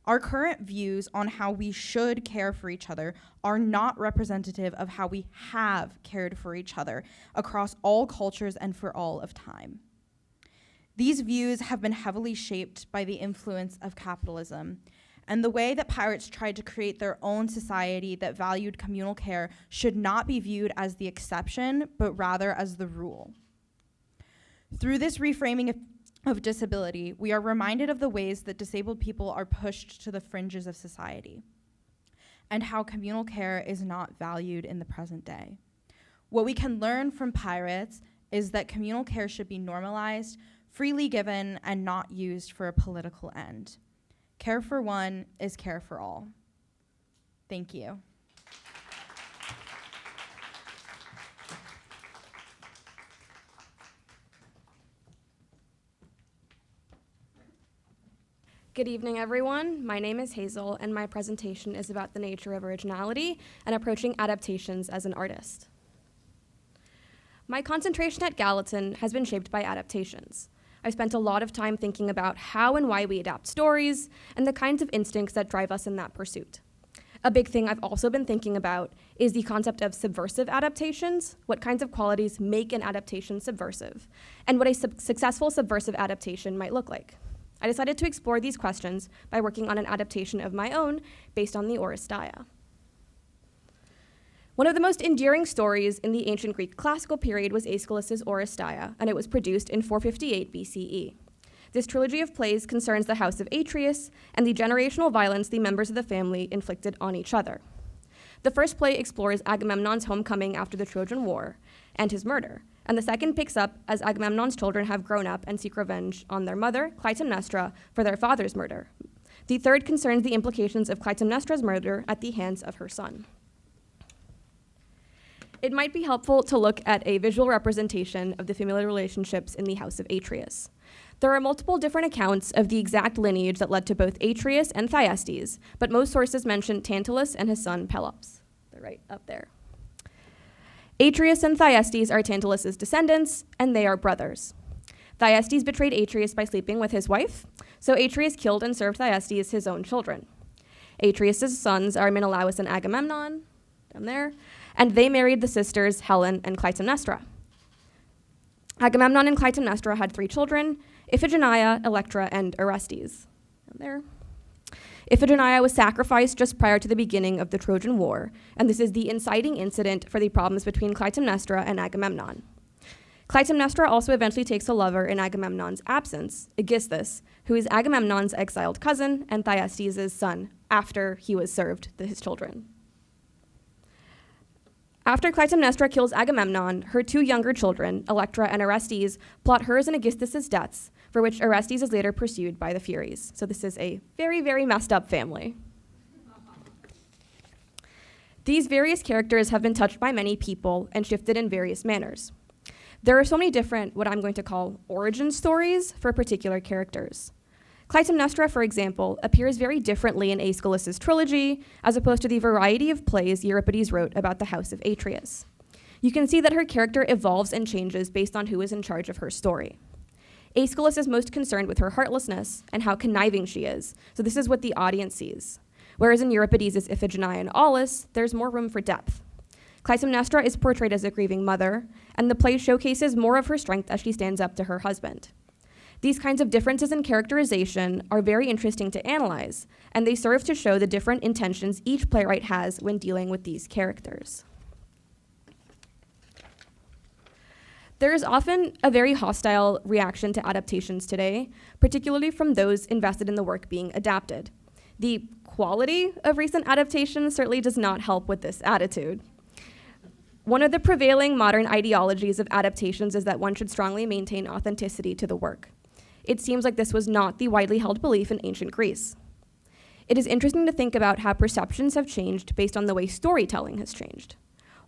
Our current views on how we should care for each other are not representative of how we have cared for each other across all cultures and for all of time. These views have been heavily shaped by the influence of capitalism, and the way that pirates tried to create their own society that valued communal care should not be viewed as the exception, but rather as the rule. Through this reframing of disability, we are reminded of the ways that disabled people are pushed to the fringes of society, and how communal care is not valued in the present day. What we can learn from pirates is that communal care should be normalized, freely given, and not used for a political end. Care for one is care for all. Thank you. Good evening, everyone. My name is Hazel, and my presentation is about the nature of originality and approaching adaptations as an artist. My concentration at Gallatin has been shaped by adaptations. I've spent a lot of time thinking about how and why we adapt stories and the kinds of instincts that drive us in that pursuit. A big thing I've also been thinking about is the concept of subversive adaptations, what kinds of qualities make an adaptation subversive, and what a successful subversive adaptation might look like. I decided to explore these questions by working on an adaptation of my own based on the Oresteia. One of the most enduring stories in the ancient Greek classical period was Aeschylus's Oresteia, and it was produced in 458 BCE. This trilogy of plays concerns the house of Atreus and the generational violence the members of the family inflicted on each other. The first play explores Agamemnon's homecoming after the Trojan War and his murder, and the second picks up as Agamemnon's children have grown up and seek revenge on their mother, Clytemnestra, for their father's murder. The third concerns the implications of Clytemnestra's murder at the hands of her son. It might be helpful to look at a visual representation of the familial relationships in the house of Atreus. There are multiple different accounts of the exact lineage that led to both Atreus and Thyestes, but most sources mention Tantalus and his son Pelops. They're right up there. Atreus and Thyestes are Tantalus's descendants, and they are brothers. Thyestes betrayed Atreus by sleeping with his wife, so Atreus killed and served Thyestes his own children. Atreus' sons are Menelaus and Agamemnon, down there, and they married the sisters Helen and Clytemnestra. Agamemnon and Clytemnestra had 3 children, Iphigenia, Electra, and Orestes, down there. Iphigenia was sacrificed just prior to the beginning of the Trojan War, and this is the inciting incident for the problems between Clytemnestra and Agamemnon. Clytemnestra also eventually takes a lover in Agamemnon's absence, Aegisthus, who is Agamemnon's exiled cousin and Thyestes' son after he was served his children. After Clytemnestra kills Agamemnon, her 2 younger children, Electra and Orestes, plot hers and Aegisthus' deaths, for which Orestes is later pursued by the Furies. So this is a very, very messed up family. These various characters have been touched by many people and shifted in various manners. There are so many different, what I'm going to call, origin stories for particular characters. Clytemnestra, for example, appears very differently in Aeschylus' trilogy, as opposed to the variety of plays Euripides wrote about the house of Atreus. You can see that her character evolves and changes based on who is in charge of her story. Aeschylus is most concerned with her heartlessness and how conniving she is, so this is what the audience sees. Whereas in Euripides' Iphigenia and Aulis, there's more room for depth. Clytemnestra is portrayed as a grieving mother, and the play showcases more of her strength as she stands up to her husband. These kinds of differences in characterization are very interesting to analyze, and they serve to show the different intentions each playwright has when dealing with these characters. There is often a very hostile reaction to adaptations today, particularly from those invested in the work being adapted. The quality of recent adaptations certainly does not help with this attitude. One of the prevailing modern ideologies of adaptations is that one should strongly maintain authenticity to the work. It seems like this was not the widely held belief in ancient Greece. It is interesting to think about how perceptions have changed based on the way storytelling has changed.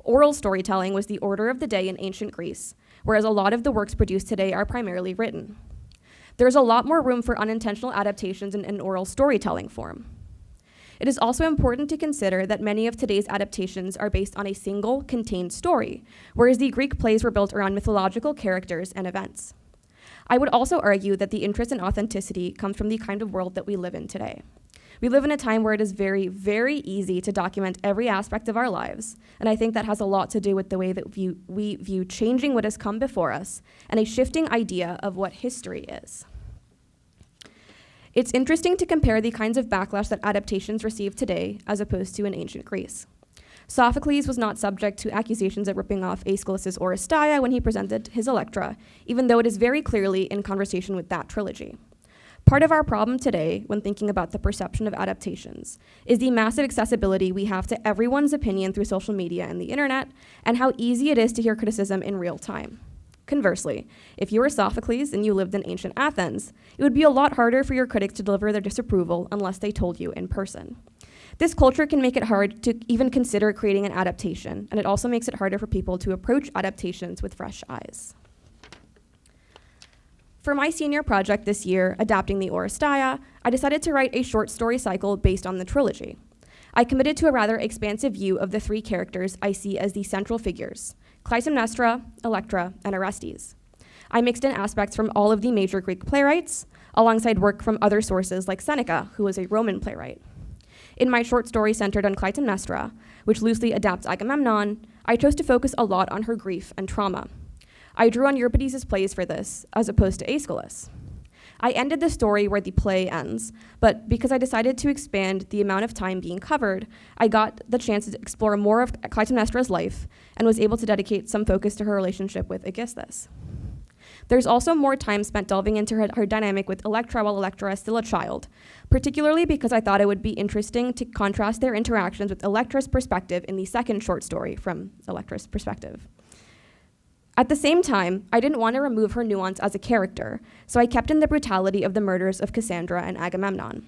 Oral storytelling was the order of the day in ancient Greece, whereas a lot of the works produced today are primarily written. There is a lot more room for unintentional adaptations in an oral storytelling form. It is also important to consider that many of today's adaptations are based on a single, contained story, whereas the Greek plays were built around mythological characters and events. I would also argue that the interest in authenticity comes from the kind of world that we live in today. We live in a time where it is very, very easy to document every aspect of our lives, and I think that has a lot to do with the way that we view changing what has come before us and a shifting idea of what history is. It's interesting to compare the kinds of backlash that adaptations receive today as opposed to in ancient Greece. Sophocles was not subject to accusations of ripping off Aeschylus' Oresteia when he presented his Electra, even though it is very clearly in conversation with that trilogy. Part of our problem today, when thinking about the perception of adaptations, is the massive accessibility we have to everyone's opinion through social media and the internet, and how easy it is to hear criticism in real time. Conversely, if you were Sophocles and you lived in ancient Athens, it would be a lot harder for your critics to deliver their disapproval unless they told you in person. This culture can make it hard to even consider creating an adaptation, and it also makes it harder for people to approach adaptations with fresh eyes. For my senior project this year, adapting the Oresteia, I decided to write a short story cycle based on the trilogy. I committed to a rather expansive view of the 3 characters I see as the central figures: Clytemnestra, Electra, and Orestes. I mixed in aspects from all of the major Greek playwrights, alongside work from other sources like Seneca, who was a Roman playwright. In my short story centered on Clytemnestra, which loosely adapts Agamemnon, I chose to focus a lot on her grief and trauma. I drew on Euripides' plays for this, as opposed to Aeschylus. I ended the story where the play ends, but because I decided to expand the amount of time being covered, I got the chance to explore more of Clytemnestra's life and was able to dedicate some focus to her relationship with Aegisthus. There's also more time spent delving into her dynamic with Electra while Electra is still a child, particularly because I thought it would be interesting to contrast their interactions with Electra's perspective in the second short story from Electra's perspective. At the same time, I didn't want to remove her nuance as a character, so I kept in the brutality of the murders of Cassandra and Agamemnon.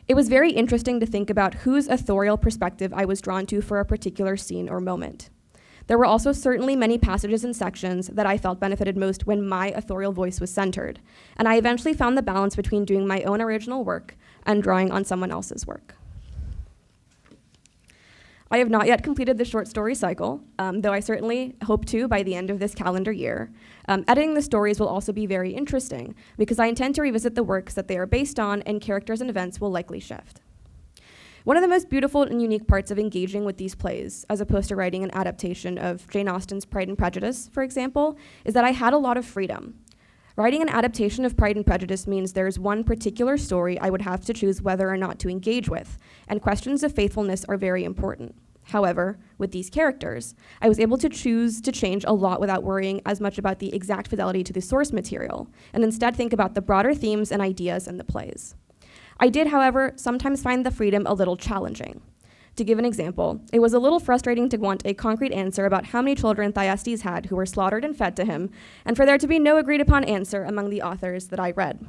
It was very interesting to think about whose authorial perspective I was drawn to for a particular scene or moment. There were also certainly many passages and sections that I felt benefited most when my authorial voice was centered, and I eventually found the balance between doing my own original work and drawing on someone else's work. I have not yet completed the short story cycle, though I certainly hope to by the end of this calendar year. Editing the stories will also be very interesting because I intend to revisit the works that they are based on, and characters and events will likely shift. One of the most beautiful and unique parts of engaging with these plays, as opposed to writing an adaptation of Jane Austen's Pride and Prejudice, for example, is that I had a lot of freedom. Writing an adaptation of Pride and Prejudice means there's one particular story I would have to choose whether or not to engage with, and questions of faithfulness are very important. However, with these characters, I was able to choose to change a lot without worrying as much about the exact fidelity to the source material, and instead think about the broader themes and ideas in the plays. I did, however, sometimes find the freedom a little challenging. To give an example, it was a little frustrating to want a concrete answer about how many children Thyestes had who were slaughtered and fed to him, and for there to be no agreed upon answer among the authors that I read.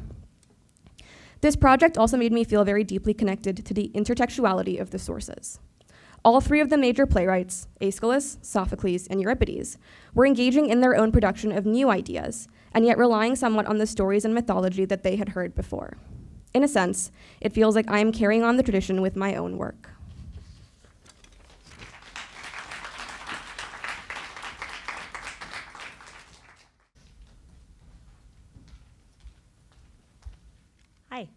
This project also made me feel very deeply connected to the intertextuality of the sources. All three of the major playwrights, Aeschylus, Sophocles, and Euripides, were engaging in their own production of new ideas, and yet relying somewhat on the stories and mythology that they had heard before. In a sense, it feels like I am carrying on the tradition with my own work. Hi.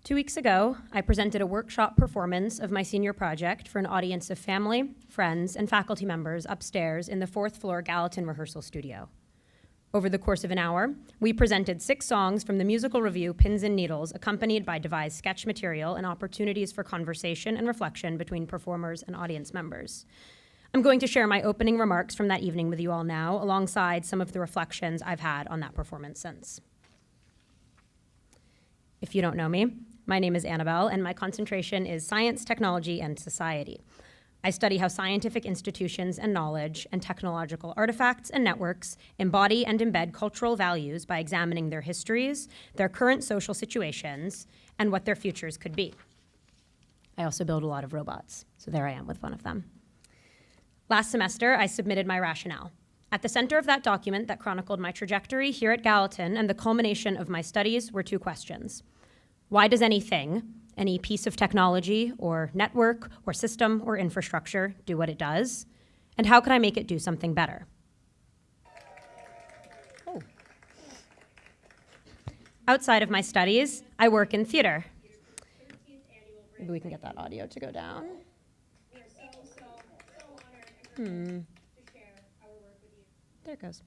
2 weeks ago, I presented a workshop performance of my senior project for an audience of family, friends, and faculty members upstairs in the 4th floor Gallatin rehearsal studio. Over the course of an hour, we presented 6 songs from the musical review Pins and Needles, accompanied by devised sketch material and opportunities for conversation and reflection between performers and audience members. I'm going to share my opening remarks from that evening with you all now, alongside some of the reflections I've had on that performance since. If you don't know me, my name is Annabelle, and my concentration is Science, Technology, and Society. I study how scientific institutions and knowledge and technological artifacts and networks embody and embed cultural values by examining their histories, their current social situations, and what their futures could be. I also build a lot of robots, so there I am with one of them. Last semester, I submitted my rationale. At the center of that document that chronicled my trajectory here at Gallatin and the culmination of my studies were 2 questions. Why does anything, any piece of technology or network or system or infrastructure, do what it does? And how can I make it do something better? Oh. Outside of my studies, I work in theater. Maybe we can get that audio to go down. There it goes.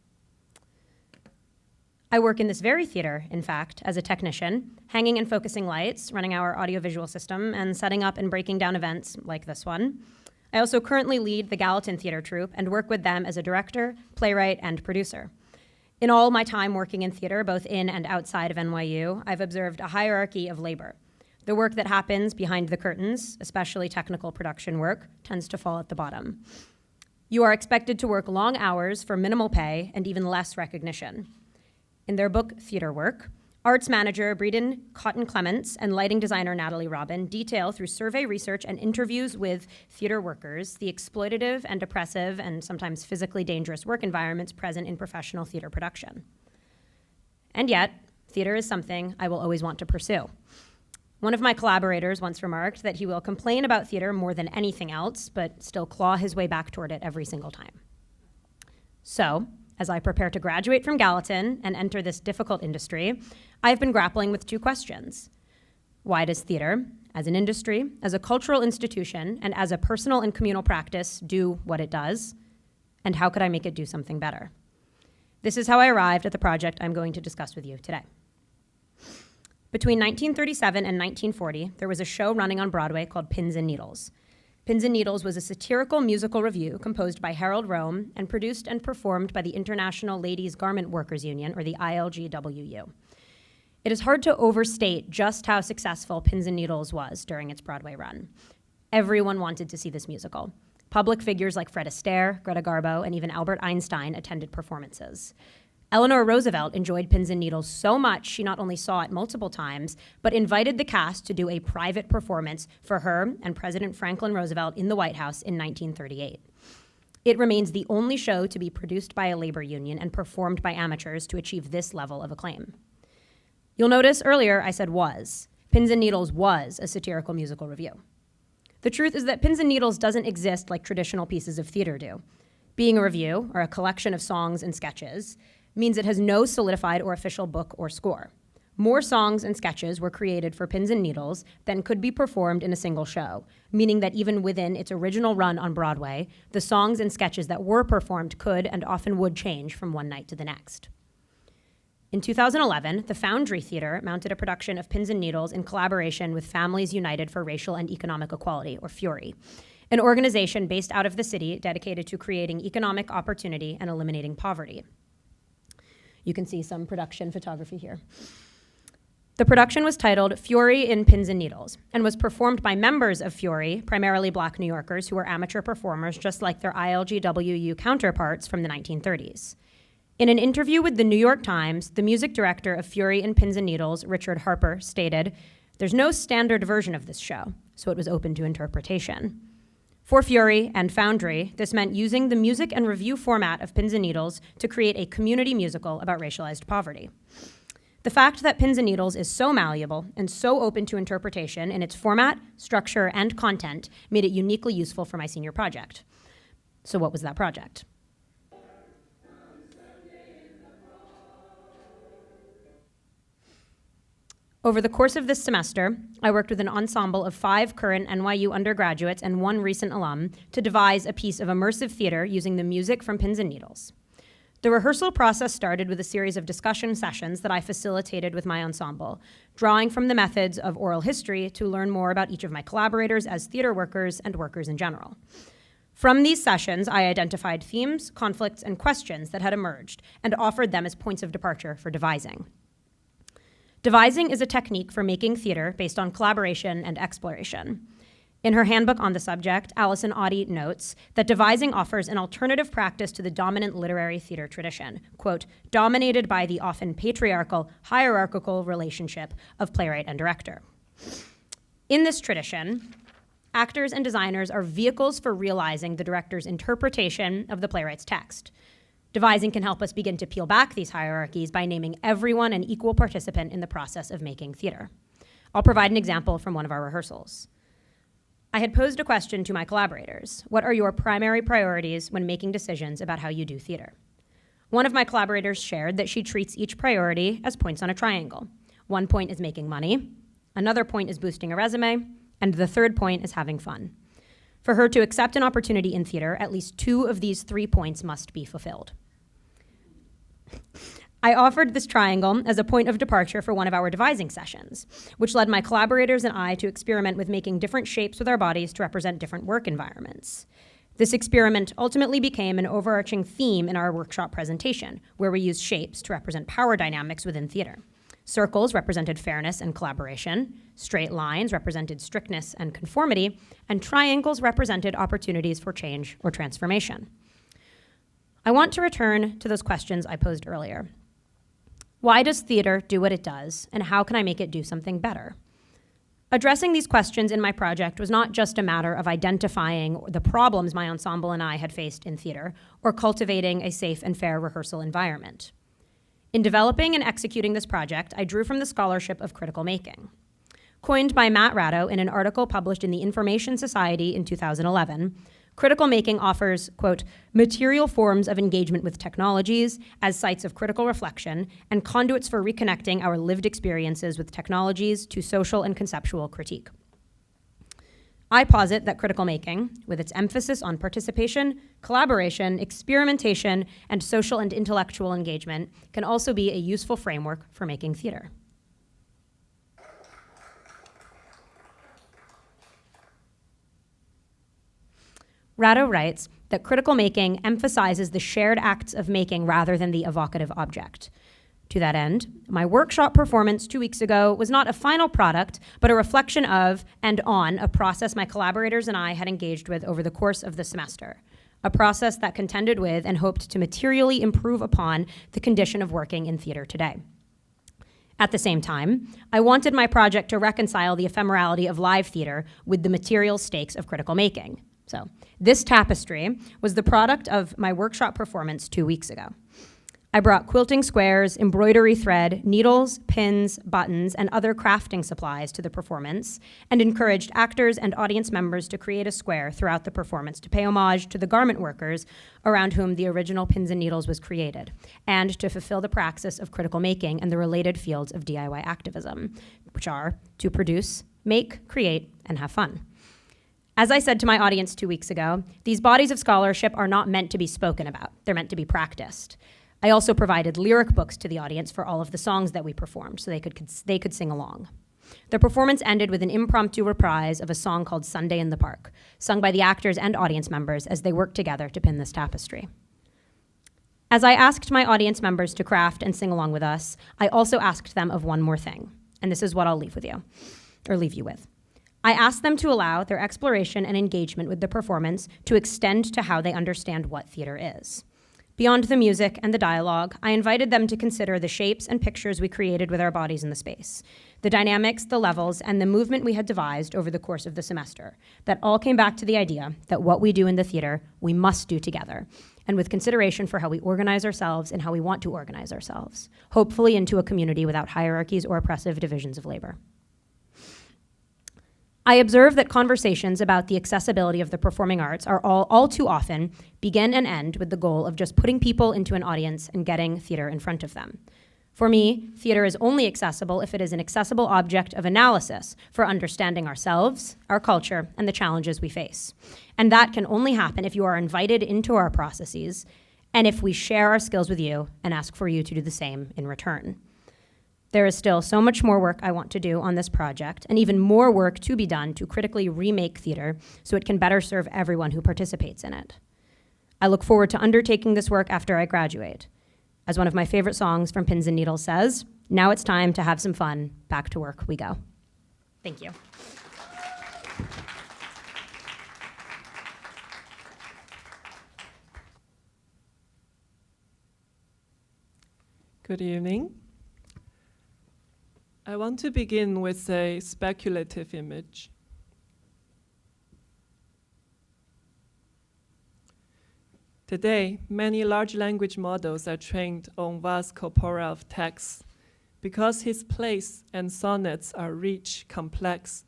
I work in this very theater, in fact, as a technician, hanging and focusing lights, running our audiovisual system, and setting up and breaking down events like this one. I also currently lead the Gallatin Theater Troupe and work with them as a director, playwright, and producer. In all my time working in theater, both in and outside of NYU, I've observed a hierarchy of labor. The work that happens behind the curtains, especially technical production work, tends to fall at the bottom. You are expected to work long hours for minimal pay and even less recognition. In their book, Theater Work, arts manager Breeden Cotton-Clements and lighting designer Natalie Robin detail through survey research and interviews with theater workers the exploitative and oppressive and sometimes physically dangerous work environments present in professional theater production. And yet, theater is something I will always want to pursue. One of my collaborators once remarked that he will complain about theater more than anything else, but still claw his way back toward it every single time. So, as I prepare to graduate from Gallatin and enter this difficult industry, I've been grappling with 2 questions. Why does theater, as an industry, as a cultural institution, and as a personal and communal practice, do what it does? And how could I make it do something better? This is how I arrived at the project I'm going to discuss with you today. Between 1937 and 1940, there was a show running on Broadway called Pins and Needles. Pins and Needles was a satirical musical revue composed by Harold Rome and produced and performed by the International Ladies Garment Workers Union, or the ILGWU. It is hard to overstate just how successful Pins and Needles was during its Broadway run. Everyone wanted to see this musical. Public figures like Fred Astaire, Greta Garbo, and even Albert Einstein attended performances. Eleanor Roosevelt enjoyed Pins and Needles so much she not only saw it multiple times, but invited the cast to do a private performance for her and President Franklin Roosevelt in the White House in 1938. It remains the only show to be produced by a labor union and performed by amateurs to achieve this level of acclaim. You'll notice earlier I said was. Pins and Needles was a satirical musical revue. The truth is that Pins and Needles doesn't exist like traditional pieces of theater do. Being a review, or a collection of songs and sketches, means it has no solidified or official book or score. More songs and sketches were created for Pins and Needles than could be performed in a single show, meaning that even within its original run on Broadway, the songs and sketches that were performed could and often would change from one night to the next. In 2011, the Foundry Theater mounted a production of Pins and Needles in collaboration with Families United for Racial and Economic Equality, or FURY, an organization based out of the city dedicated to creating economic opportunity and eliminating poverty. You can see some production photography here. The production was titled Fury in Pins and Needles and was performed by members of Fury, primarily Black New Yorkers who were amateur performers just like their ILGWU counterparts from the 1930s. In an interview with the New York Times, the music director of Fury in Pins and Needles, Richard Harper, stated, "There's no standard version of this show, so it was open to interpretation." For Fury and Foundry, this meant using the music and review format of Pins and Needles to create a community musical about racialized poverty. The fact that Pins and Needles is so malleable and so open to interpretation in its format, structure, and content made it uniquely useful for my senior project. So what was that project? Over the course of this semester, I worked with an ensemble of 5 current NYU undergraduates and 1 recent alum to devise a piece of immersive theater using the music from Pins and Needles. The rehearsal process started with a series of discussion sessions that I facilitated with my ensemble, drawing from the methods of oral history to learn more about each of my collaborators as theater workers and workers in general. From these sessions, I identified themes, conflicts, and questions that had emerged and offered them as points of departure for devising. Devising is a technique for making theater based on collaboration and exploration. In her handbook on the subject, Allison Oddie notes that devising offers an alternative practice to the dominant literary theater tradition, quote, dominated by the often patriarchal, hierarchical relationship of playwright and director. In this tradition, actors and designers are vehicles for realizing the director's interpretation of the playwright's text. Devising can help us begin to peel back these hierarchies by naming everyone an equal participant in the process of making theater. I'll provide an example from one of our rehearsals. I had posed a question to my collaborators. What are your primary priorities when making decisions about how you do theater? One of my collaborators shared that she treats each priority as points on a triangle. One point is making money, another point is boosting a resume, and the third point is having fun. For her to accept an opportunity in theater, at least 2 of these 3 points must be fulfilled. I offered this triangle as a point of departure for one of our devising sessions, which led my collaborators and I to experiment with making different shapes with our bodies to represent different work environments. This experiment ultimately became an overarching theme in our workshop presentation, where we used shapes to represent power dynamics within theater. Circles represented fairness and collaboration, straight lines represented strictness and conformity, and triangles represented opportunities for change or transformation. I want to return to those questions I posed earlier. Why does theater do what it does, and how can I make it do something better? Addressing these questions in my project was not just a matter of identifying the problems my ensemble and I had faced in theater, or cultivating a safe and fair rehearsal environment. In developing and executing this project, I drew from the scholarship of critical making. Coined by Matt Ratto in an article published in the Information Society in 2011, critical making offers, quote, material forms of engagement with technologies as sites of critical reflection and conduits for reconnecting our lived experiences with technologies to social and conceptual critique. I posit that critical making, with its emphasis on participation, collaboration, experimentation, and social and intellectual engagement, can also be a useful framework for making theater. Ratto writes that critical making emphasizes the shared acts of making rather than the evocative object. To that end, my workshop performance 2 weeks ago was not a final product, but a reflection of and on a process my collaborators and I had engaged with over the course of the semester, a process that contended with and hoped to materially improve upon the condition of working in theater today. At the same time, I wanted my project to reconcile the ephemerality of live theater with the material stakes of critical making. So, this tapestry was the product of my workshop performance 2 weeks ago. I brought quilting squares, embroidery thread, needles, pins, buttons, and other crafting supplies to the performance, and encouraged actors and audience members to create a square throughout the performance to pay homage to the garment workers around whom the original pins and needles was created, and to fulfill the praxis of critical making and the related fields of DIY activism, which are to produce, make, create, and have fun. As I said to my audience 2 weeks ago, these bodies of scholarship are not meant to be spoken about. They're meant to be practiced. I also provided lyric books to the audience for all of the songs that we performed so they could sing along. The performance ended with an impromptu reprise of a song called Sunday in the Park, sung by the actors and audience members as they worked together to pin this tapestry. As I asked my audience members to craft and sing along with us, I also asked them of one more thing, and this is what I'll leave you with. I asked them to allow their exploration and engagement with the performance to extend to how they understand what theater is. Beyond the music and the dialogue, I invited them to consider the shapes and pictures we created with our bodies in the space, the dynamics, the levels, and the movement we had devised over the course of the semester. That all came back to the idea that what we do in the theater, we must do together, and with consideration for how we organize ourselves and how we want to organize ourselves, hopefully into a community without hierarchies or oppressive divisions of labor. I observe that conversations about the accessibility of the performing arts are all too often begin and end with the goal of just putting people into an audience and getting theater in front of them. For me, theater is only accessible if it is an accessible object of analysis for understanding ourselves, our culture, and the challenges we face. And that can only happen if you are invited into our processes and if we share our skills with you and ask for you to do the same in return. There is still so much more work I want to do on this project, and even more work to be done to critically remake theater so it can better serve everyone who participates in it. I look forward to undertaking this work after I graduate. As one of my favorite songs from Pins and Needles says, now it's time to have some fun. Back to work we go. Thank you. Good evening. I want to begin with a speculative image. Today, many large language models are trained on vast corpora of text because his plays and sonnets are rich, complex,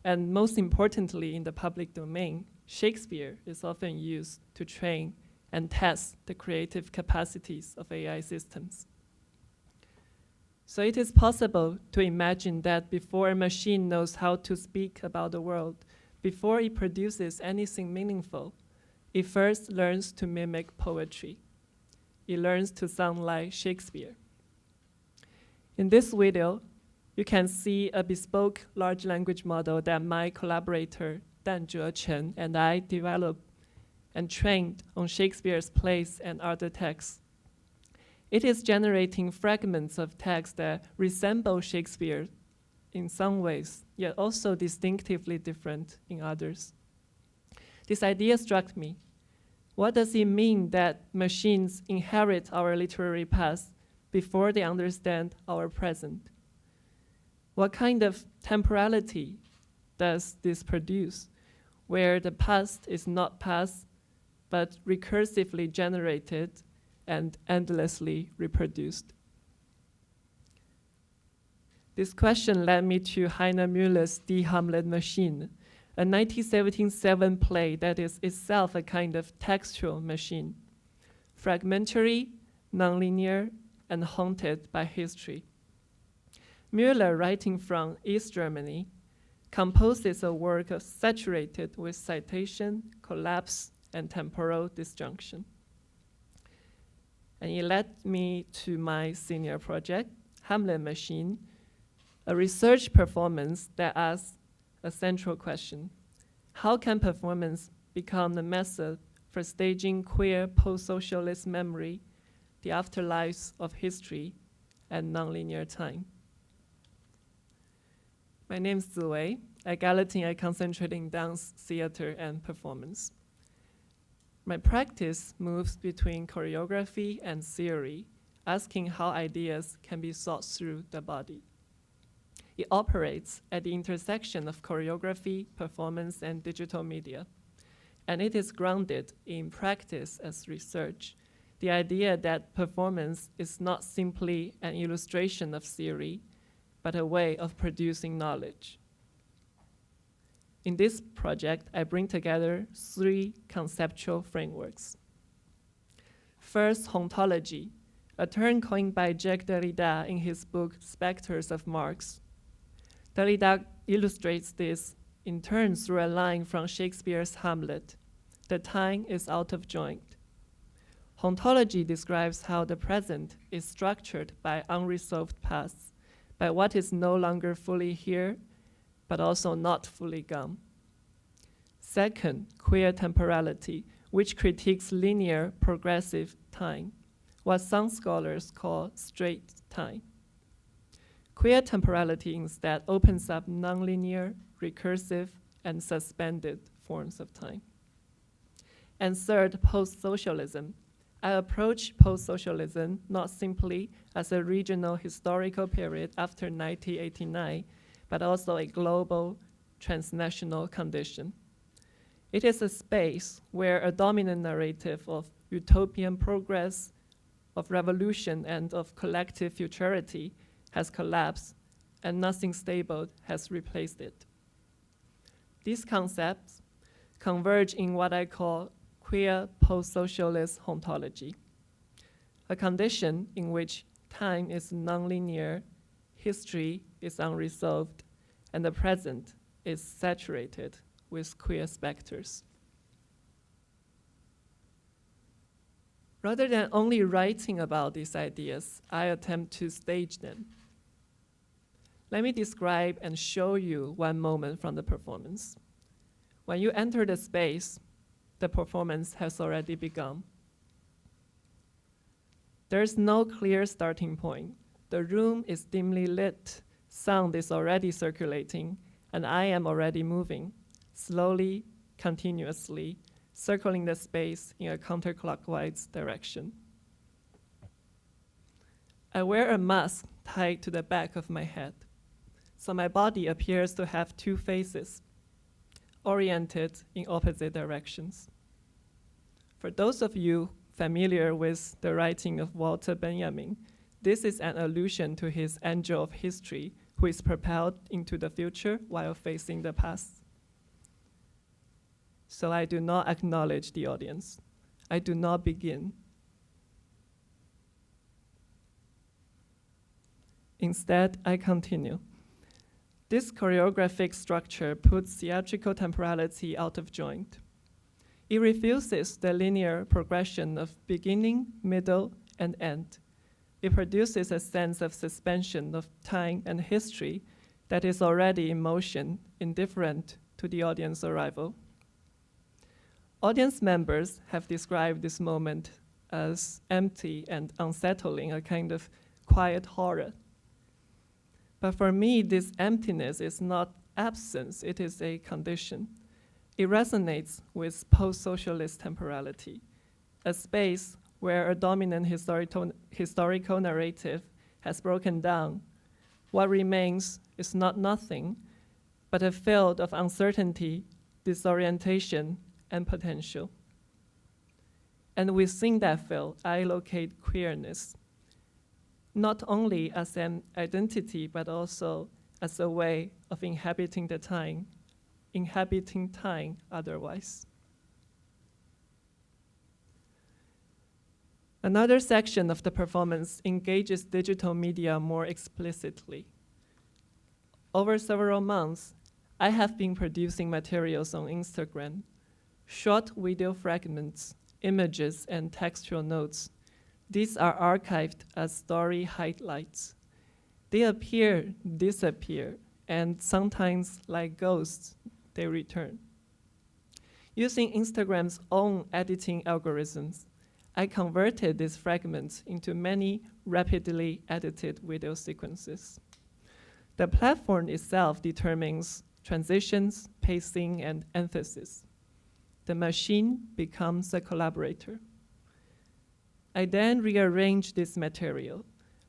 and most importantly in the public domain, Shakespeare is often used to train and test the creative capacities of AI systems. So it is possible to imagine that before a machine knows how to speak about the world, before it produces anything meaningful, it first learns to mimic poetry. It learns to sound like Shakespeare. In this video, you can see a bespoke large language model that my collaborator, Dan Zhe and I developed and trained on Shakespeare's plays and other texts. It is generating fragments of text that resemble Shakespeare in some ways, yet also distinctively different in others. This idea struck me. What does it mean that machines inherit our literary past before they understand our present? What kind of temporality does this produce, where the past is not past, but recursively generated and endlessly reproduced? This question led me to Heiner Müller's Die Hamlet Machine, a 1977 play that is itself a kind of textual machine, fragmentary, nonlinear, and haunted by history. Müller, writing from East Germany, composes a work saturated with citation, collapse, and temporal disjunction. And it led me to my senior project, Hamlet Machine, a research performance that asks a central question. How can performance become the method for staging queer post-socialist memory, the afterlives of history, and nonlinear time? My name is Ziwei. At Gallatin, I concentrate in dance, theater, and performance. My practice moves between choreography and theory, asking how ideas can be thought through the body. It operates at the intersection of choreography, performance, and digital media. And it is grounded in practice as research, the idea that performance is not simply an illustration of theory, but a way of producing knowledge. In this project, I bring together 3 conceptual frameworks. First, hauntology, a term coined by Jacques Derrida in his book Spectres of Marx. Derrida illustrates this in turn through a line from Shakespeare's Hamlet: "The time is out of joint." Hauntology describes how the present is structured by unresolved pasts, by what is no longer fully here, but also not fully gone. Second, queer temporality, which critiques linear, progressive time, what some scholars call straight time. Queer temporality instead opens up nonlinear, recursive, and suspended forms of time. And third, post-socialism. I approach post-socialism not simply as a regional historical period after 1989, but also a global, transnational condition. It is a space where a dominant narrative of utopian progress, of revolution, and of collective futurity has collapsed, and nothing stable has replaced it. These concepts converge in what I call queer post-socialist hauntology, a condition in which time is nonlinear, history is unresolved, and the present is saturated with queer specters. Rather than only writing about these ideas, I attempt to stage them. Let me describe and show you one moment from the performance. When you enter the space, the performance has already begun. There's no clear starting point. The room is dimly lit, sound is already circulating, and I am already moving, slowly, continuously, circling the space in a counterclockwise direction. I wear a mask tied to the back of my head, so my body appears to have 2 faces, oriented in opposite directions. For those of you familiar with the writing of Walter Benjamin, this is an allusion to his angel of history who is propelled into the future while facing the past. So I do not acknowledge the audience. I do not begin. Instead, I continue. This choreographic structure puts theatrical temporality out of joint. It refuses the linear progression of beginning, middle, and end. It produces a sense of suspension of time and history that is already in motion, indifferent to the audience arrival. Audience members have described this moment as empty and unsettling, a kind of quiet horror. But for me, this emptiness is not absence, it is a condition. It resonates with post-socialist temporality, a space where a dominant historical narrative has broken down. What remains is not nothing, but a field of uncertainty, disorientation, and potential. And within that field, I locate queerness, not only as an identity, but also as a way of inhabiting time otherwise. Another section of the performance engages digital media more explicitly. Over several months, I have been producing materials on Instagram, short video fragments, images, and textual notes. These are archived as story highlights. They appear, disappear, and sometimes, like ghosts, they return. Using Instagram's own editing algorithms, I converted these fragments into many rapidly edited video sequences. The platform itself determines transitions, pacing, and emphasis. The machine becomes a collaborator. I then rearrange this material,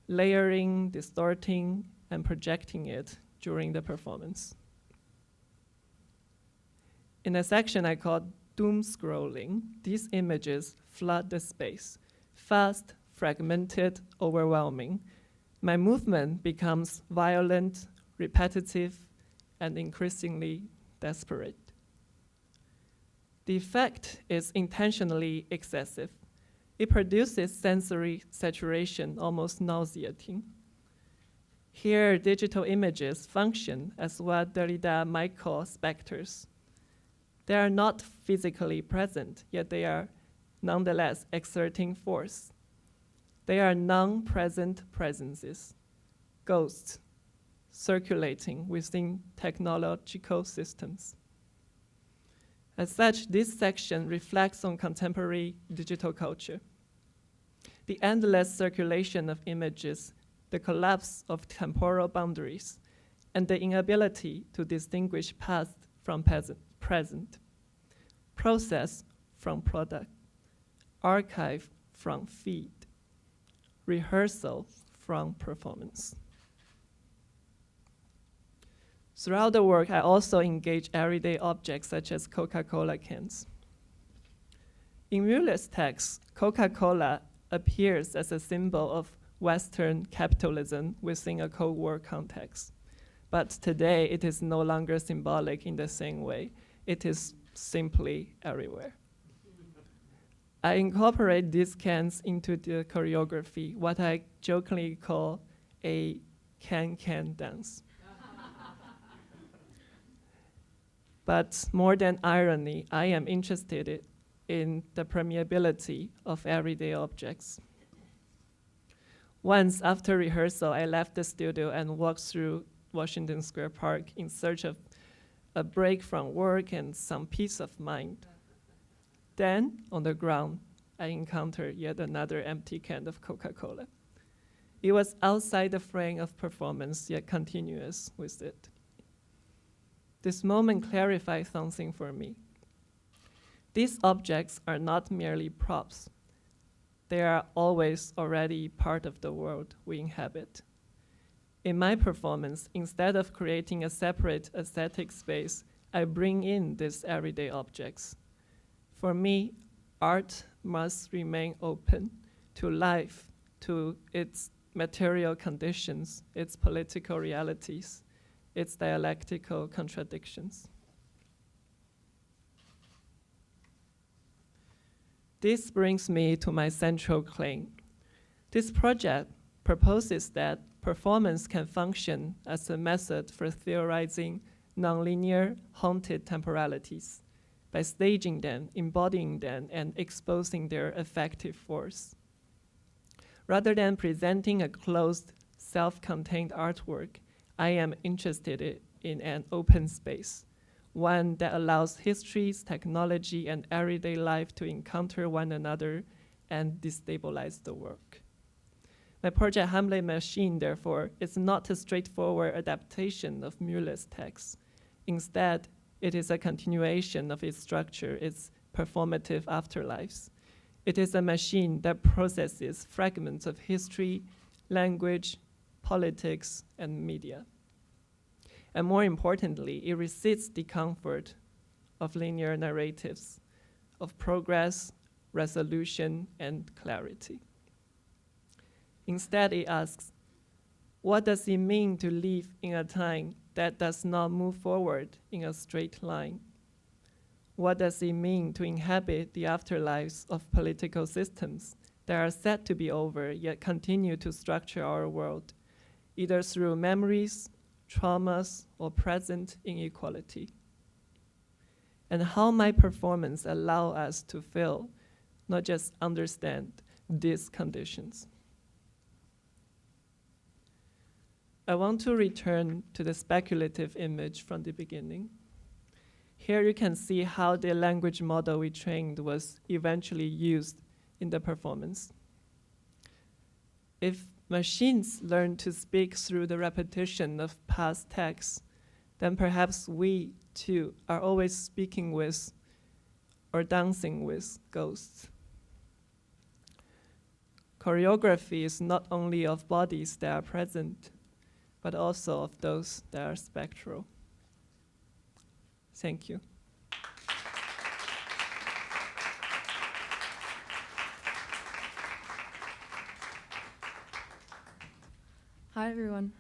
layering, distorting, and projecting it during the performance. In a section I call doom scrolling, these images flood the space, fast, fragmented, overwhelming. My movement becomes violent, repetitive, and increasingly desperate. The effect is intentionally excessive. It produces sensory saturation, almost nauseating. Here, digital images function as what Derrida might call specters. They are not physically present, yet they are nonetheless exerting force. They are non-present presences, ghosts, circulating within technological systems. As such, this section reflects on contemporary digital culture. The endless circulation of images, the collapse of temporal boundaries, and the inability to distinguish past from present, process from product, archive from feed, rehearsal from performance. Throughout the work, I also engage everyday objects such as Coca-Cola cans. In Muller's text, Coca-Cola appears as a symbol of Western capitalism within a Cold War context. But today, it is no longer symbolic in the same way. It is simply everywhere. I incorporate these cans into the choreography, what I jokingly call a can-can dance. But more than irony, I am interested in the permeability of everyday objects. Once after rehearsal, I left the studio and walked through Washington Square Park in search of a break from work and some peace of mind. Then, on the ground, I encountered yet another empty can of Coca-Cola. It was outside the frame of performance, yet continuous with it. This moment clarified something for me. These objects are not merely props. They are always already part of the world we inhabit. In my performance, instead of creating a separate aesthetic space, I bring in these everyday objects. For me, art must remain open to life, to its material conditions, its political realities, its dialectical contradictions. This brings me to my central claim. This project proposes that performance can function as a method for theorizing nonlinear, haunted temporalities by staging them, embodying them, and exposing their effective force. Rather than presenting a closed, self-contained artwork, I am interested in an open space, one that allows histories, technology, and everyday life to encounter one another and destabilize the work. My project Hamlet Machine, therefore, is not a straightforward adaptation of Muller's text. Instead, it is a continuation of its structure, its performative afterlives. It is a machine that processes fragments of history, language, politics, and media. And more importantly, it resists the comfort of linear narratives, of progress, resolution, and clarity. Instead, it asks, what does it mean to live in a time that does not move forward in a straight line? What does it mean to inhabit the afterlives of political systems that are said to be over, yet continue to structure our world, either through memories, traumas, or present inequality? And how might performance allow us to feel, not just understand, these conditions? I want to return to the speculative image from the beginning. Here you can see how the language model we trained was eventually used in the performance. If machines learn to speak through the repetition of past texts, then perhaps we, too, are always speaking with or dancing with ghosts. Choreography is not only of bodies that are present, but also of those that are spectral. Thank you. Hi, everyone.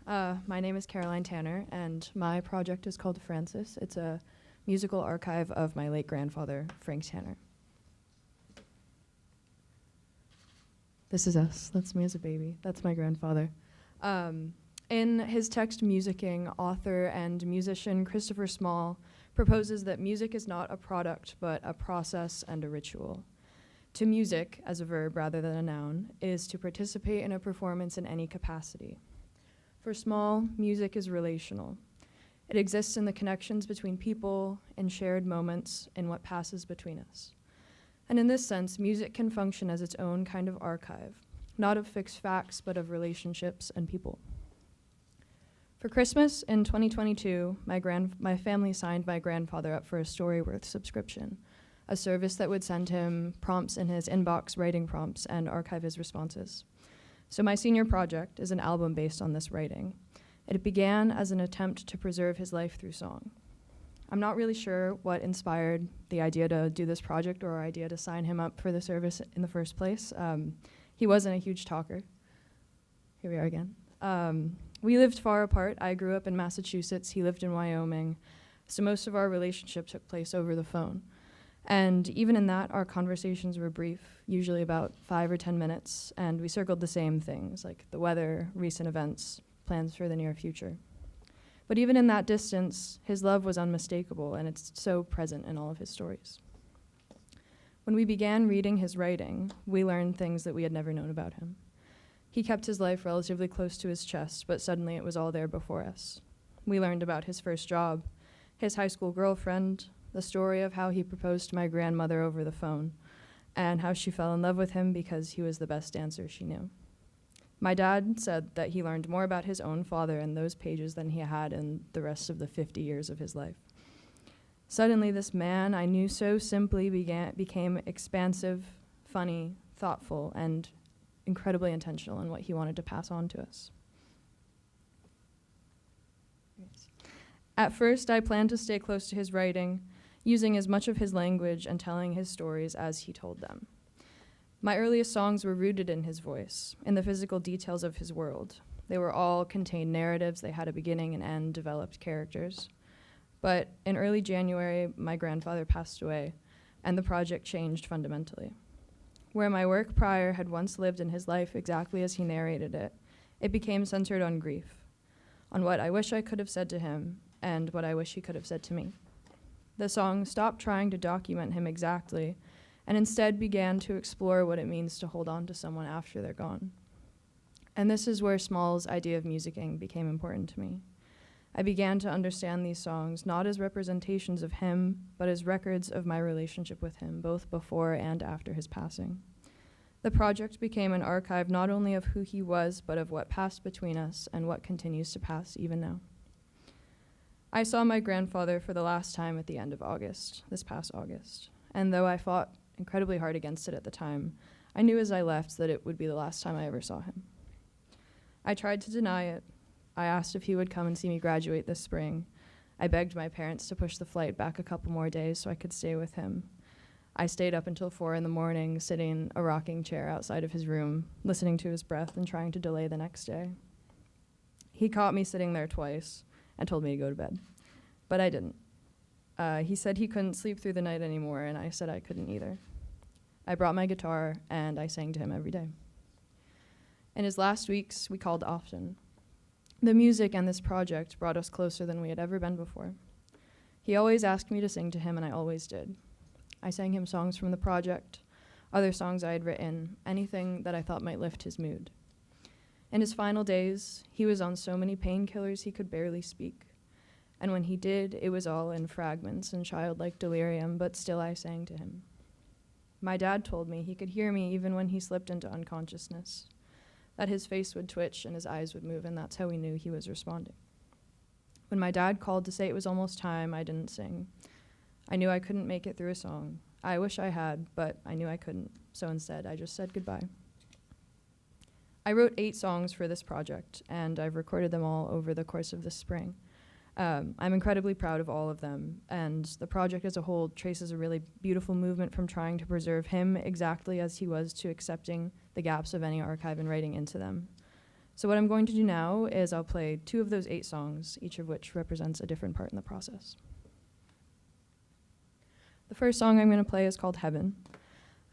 My name is Caroline Tanner, and my project is called Francis. It's a musical archive of my late grandfather, Frank Tanner. This is us. That's me as a baby. That's my grandfather. In his text, Musicking, author and musician Christopher Small proposes that music is not a product, but a process and a ritual. To music, as a verb rather than a noun, is to participate in a performance in any capacity. For Small, music is relational. It exists in the connections between people, in shared moments, in what passes between us. And in this sense, music can function as its own kind of archive, not of fixed facts, but of relationships and people. For Christmas in 2022, my family signed my grandfather up for a Storyworth subscription, a service that would send him prompts in his inbox, writing prompts, and archive his responses. So my senior project is an album based on this writing. It began as an attempt to preserve his life through song. I'm not really sure what inspired the idea to do this project or our idea to sign him up for the service in the first place. He wasn't a huge talker. Here we are again. We lived far apart. I grew up in Massachusetts. He lived in Wyoming. So most of our relationship took place over the phone. And even in that, our conversations were brief, usually about 5 or 10 minutes, and we circled the same things, like the weather, recent events, plans for the near future. But even in that distance, his love was unmistakable, and it's so present in all of his stories. When we began reading his writing, we learned things that we had never known about him. He kept his life relatively close to his chest, but suddenly it was all there before us. We learned about his first job, his high school girlfriend, the story of how he proposed to my grandmother over the phone, and how she fell in love with him because he was the best dancer she knew. My dad said that he learned more about his own father in those pages than he had in the rest of the 50 years of his life. Suddenly, this man I knew so simply became expansive, funny, thoughtful, and incredibly intentional in what he wanted to pass on to us. At first, I planned to stay close to his writing, using as much of his language and telling his stories as he told them. My earliest songs were rooted in his voice, in the physical details of his world. They were all contained narratives, they had a beginning and end, developed characters. But in early January, my grandfather passed away, and the project changed fundamentally. Where my work prior had once lived in his life exactly as he narrated it, it became centered on grief, on what I wish I could have said to him, and what I wish he could have said to me. The song stopped trying to document him exactly, and instead began to explore what it means to hold on to someone after they're gone. And this is where Small's idea of musicking became important to me. I began to understand these songs not as representations of him, but as records of my relationship with him, both before and after his passing. The project became an archive not only of who he was, but of what passed between us and what continues to pass even now. I saw my grandfather for the last time at the end of August, this past August, and though I fought incredibly hard against it at the time, I knew as I left that it would be the last time I ever saw him. I tried to deny it. I asked if he would come and see me graduate this spring. I begged my parents to push the flight back a couple more days so I could stay with him. I stayed up until 4 a.m, sitting in a rocking chair outside of his room, listening to his breath and trying to delay the next day. He caught me sitting there twice and told me to go to bed, but I didn't. He said he couldn't sleep through the night anymore, and I said I couldn't either. I brought my guitar, and I sang to him every day. In his last weeks, we called often. The music and this project brought us closer than we had ever been before. He always asked me to sing to him, and I always did. I sang him songs from the project, other songs I had written, anything that I thought might lift his mood. In his final days, he was on so many painkillers he could barely speak. And when he did, it was all in fragments and childlike delirium, but still I sang to him. My dad told me he could hear me even when he slipped into unconsciousness, that his face would twitch and his eyes would move, and that's how we knew he was responding. When my dad called to say it was almost time, I didn't sing. I knew I couldn't make it through a song. I wish I had, but I knew I couldn't, so instead I just said goodbye. I wrote 8 songs for this project, and I've recorded them all over the course of this spring. I'm incredibly proud of all of them, and the project as a whole traces a really beautiful movement from trying to preserve him exactly as he was to accepting the gaps of any archive and writing into them. So what I'm going to do now is I'll play 2 of those 8 songs, each of which represents a different part in the process. The first song I'm going to play is called Heaven.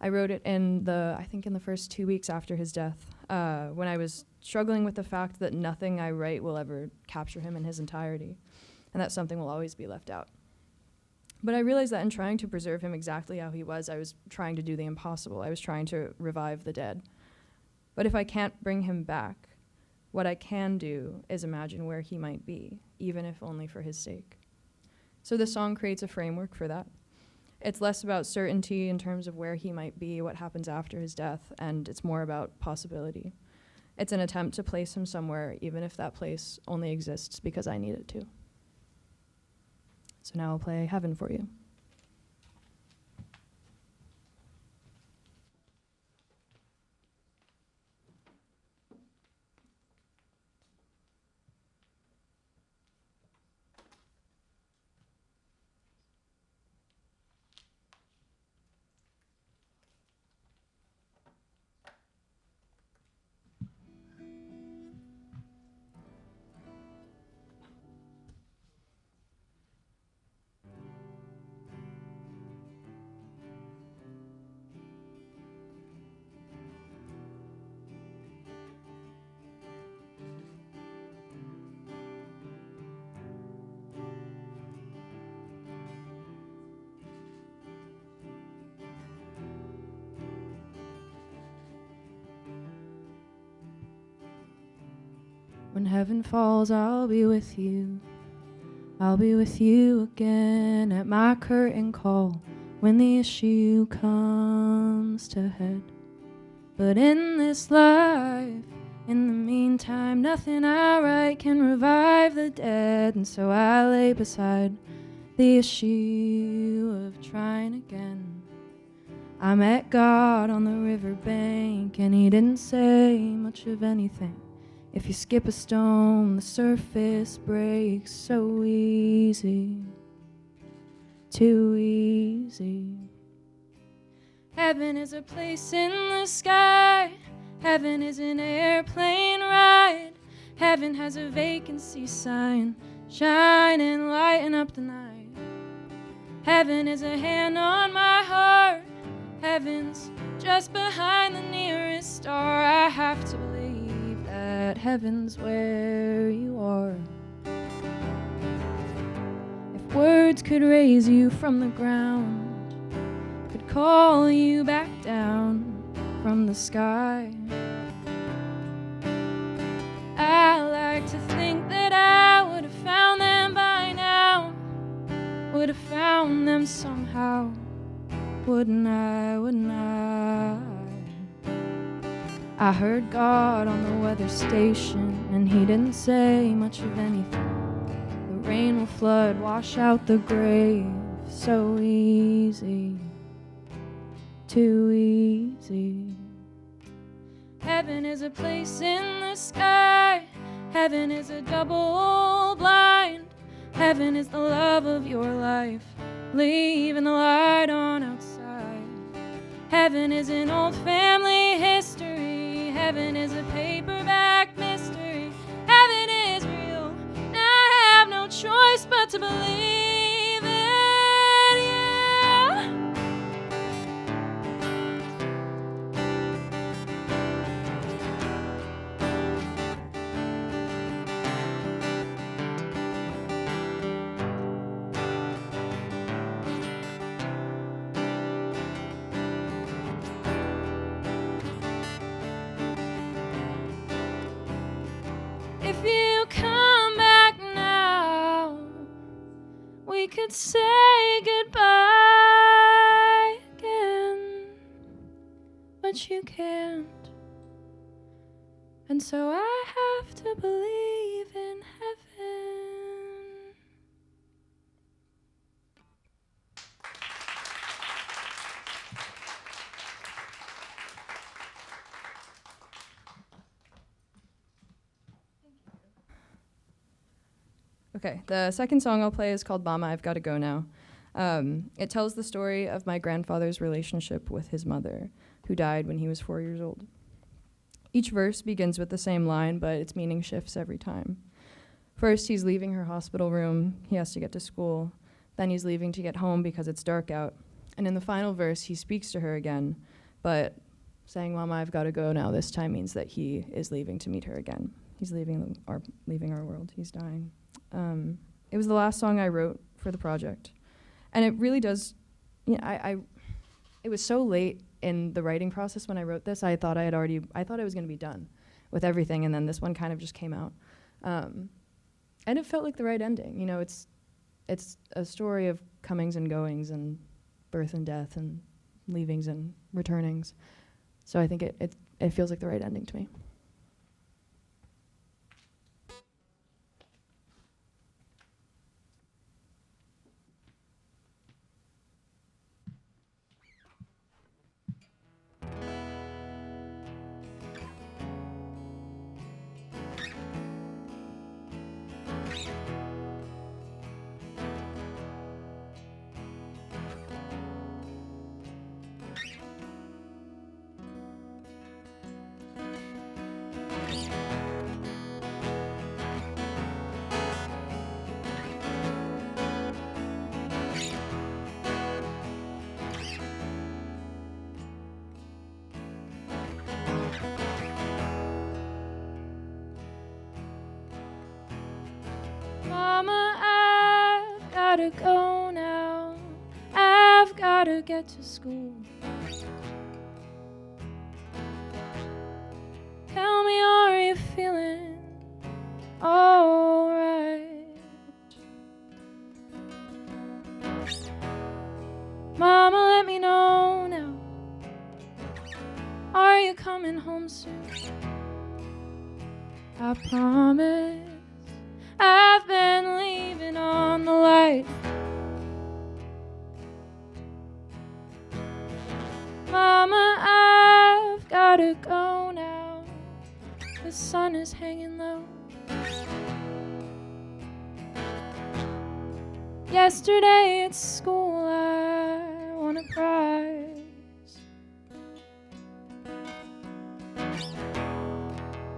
I wrote it in the first 2 weeks after his death, when I was struggling with the fact that nothing I write will ever capture him in his entirety, and that something will always be left out. But I realized that in trying to preserve him exactly how he was, I was trying to do the impossible. I was trying to revive the dead. But if I can't bring him back, what I can do is imagine where he might be, even if only for his sake. So this song creates a framework for that. It's less about certainty in terms of where he might be, what happens after his death, and it's more about possibility. It's an attempt to place him somewhere, even if that place only exists because I need it to. So now I'll play Heaven for you. When heaven falls, I'll be with you. I'll be with you again at my curtain call when the issue comes to head. But in this life, in the meantime, nothing I write can revive the dead. And so I lay beside the issue of trying again. I met God on the riverbank, and he didn't say much of anything. If you skip a stone, the surface breaks so easy, too easy. Heaven is a place in the sky. Heaven is an airplane ride. Heaven has a vacancy sign, shining, lighting up the night. Heaven is a hand on my heart. Heaven's just behind the nearest star. I have to believe that heaven's where you are. If words could raise you from the ground, could call you back down from the sky, I like to think that I would have found them by now, would have found them somehow, wouldn't I, wouldn't I? I heard God on the weather station, and he didn't say much of anything. The rain will flood, wash out the grave, so easy, too easy. Heaven is a place in the sky. Heaven is a double blind. Heaven is the love of your life, leaving the light on outside. Heaven is an old family history. Heaven is a paperback mystery. Heaven is real, and I have no choice but to believe it, yeah. If you come back now, we could say goodbye again, but you can't, and so I have to believe in heaven. Okay, the second song I'll play is called Mama, I've Gotta Go Now. It tells the story of my grandfather's relationship with his mother, who died when he was 4 years old. Each verse begins with the same line, but its meaning shifts every time. First, he's leaving her hospital room. He has to get to school. Then he's leaving to get home because it's dark out. And in the final verse, he speaks to her again, but saying, "Mama, I've got to go now," this time means that he is leaving to meet her again. He's leaving our world. He's dying. It was the last song I wrote for the project. And it really does, it was so late in the writing process when I wrote this, I thought I was going to be done with everything, and then this one kind of just came out. And it felt like the right ending. You know, it's a story of comings and goings and birth and death and leavings and returnings. So I think it feels like the right ending to me. Mama, I've gotta go now. I've gotta get to school. Tell me, are you feeling alright? Mama, let me know now. Are you coming home soon? I promise I've been leaving on the light. Mama, I've gotta go now. The sun is hanging low. Yesterday at school I won a prize.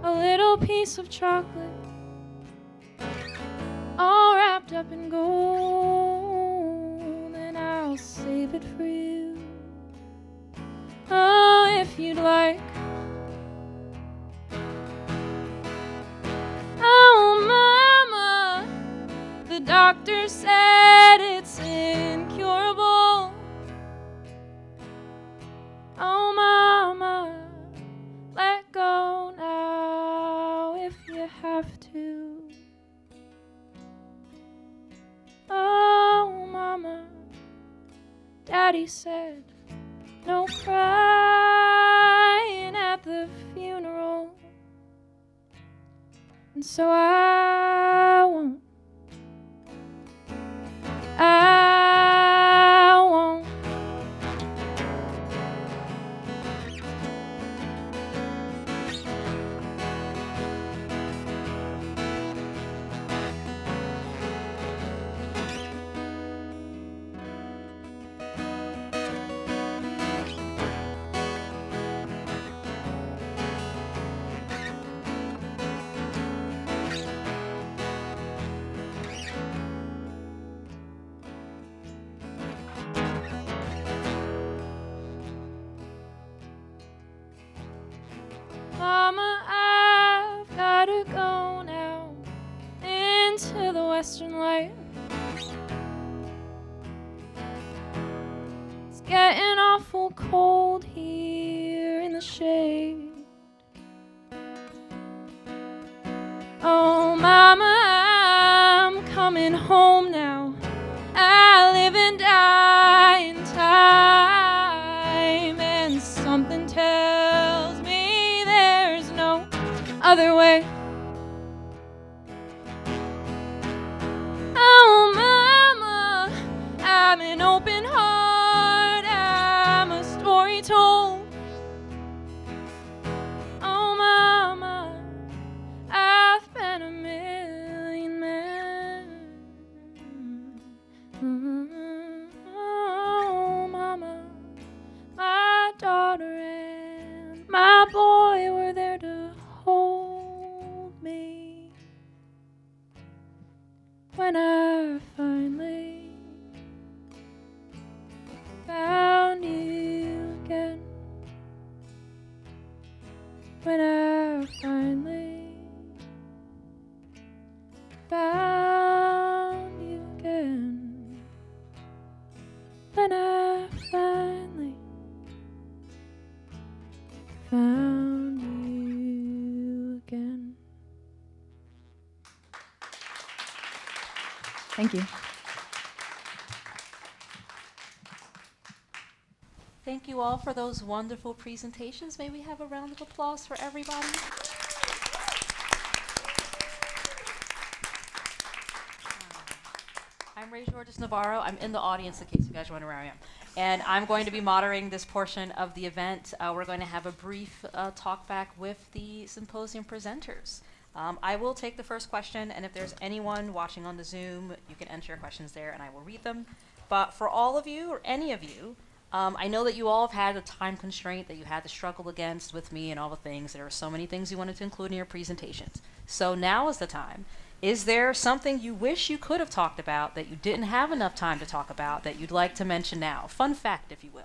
A little piece of chocolate all wrapped up in gold, and I'll save it for you. Oh, if you'd like. Oh, Mama, the doctor said it's incurable. Oh, Mama, let go now if you have to. Oh, Mama, Daddy said no crying at the funeral, and so I won't. I won't. Mama, I've gotta go now into the western light. It's getting awful cold here in the shade. Oh, Mama, I'm coming home now. I live and die in time, and something tells me there's no other way. Oh, Mama, I'm an open heart, I'm a story told. when I finally found you again. When I finally found you again. When I finally found you again. Thank you. Thank you all for those wonderful presentations. May we have a round of applause for everybody? I'm Ray Georges Navarro. I'm in the audience in case you guys wonder where I am. And I'm going to be moderating this portion of the event. We're going to have a brief talk back with the symposium presenters. I will take the first question, and if there's anyone watching on the Zoom, you can enter your questions there and I will read them. But for all of you, or any of you, I know that you all have had a time constraint that you had to struggle against with me and all the things. There are so many things you wanted to include in your presentations. So now is the time. Is there something you wish you could have talked about that you didn't have enough time to talk about that you'd like to mention now? Fun fact, if you will.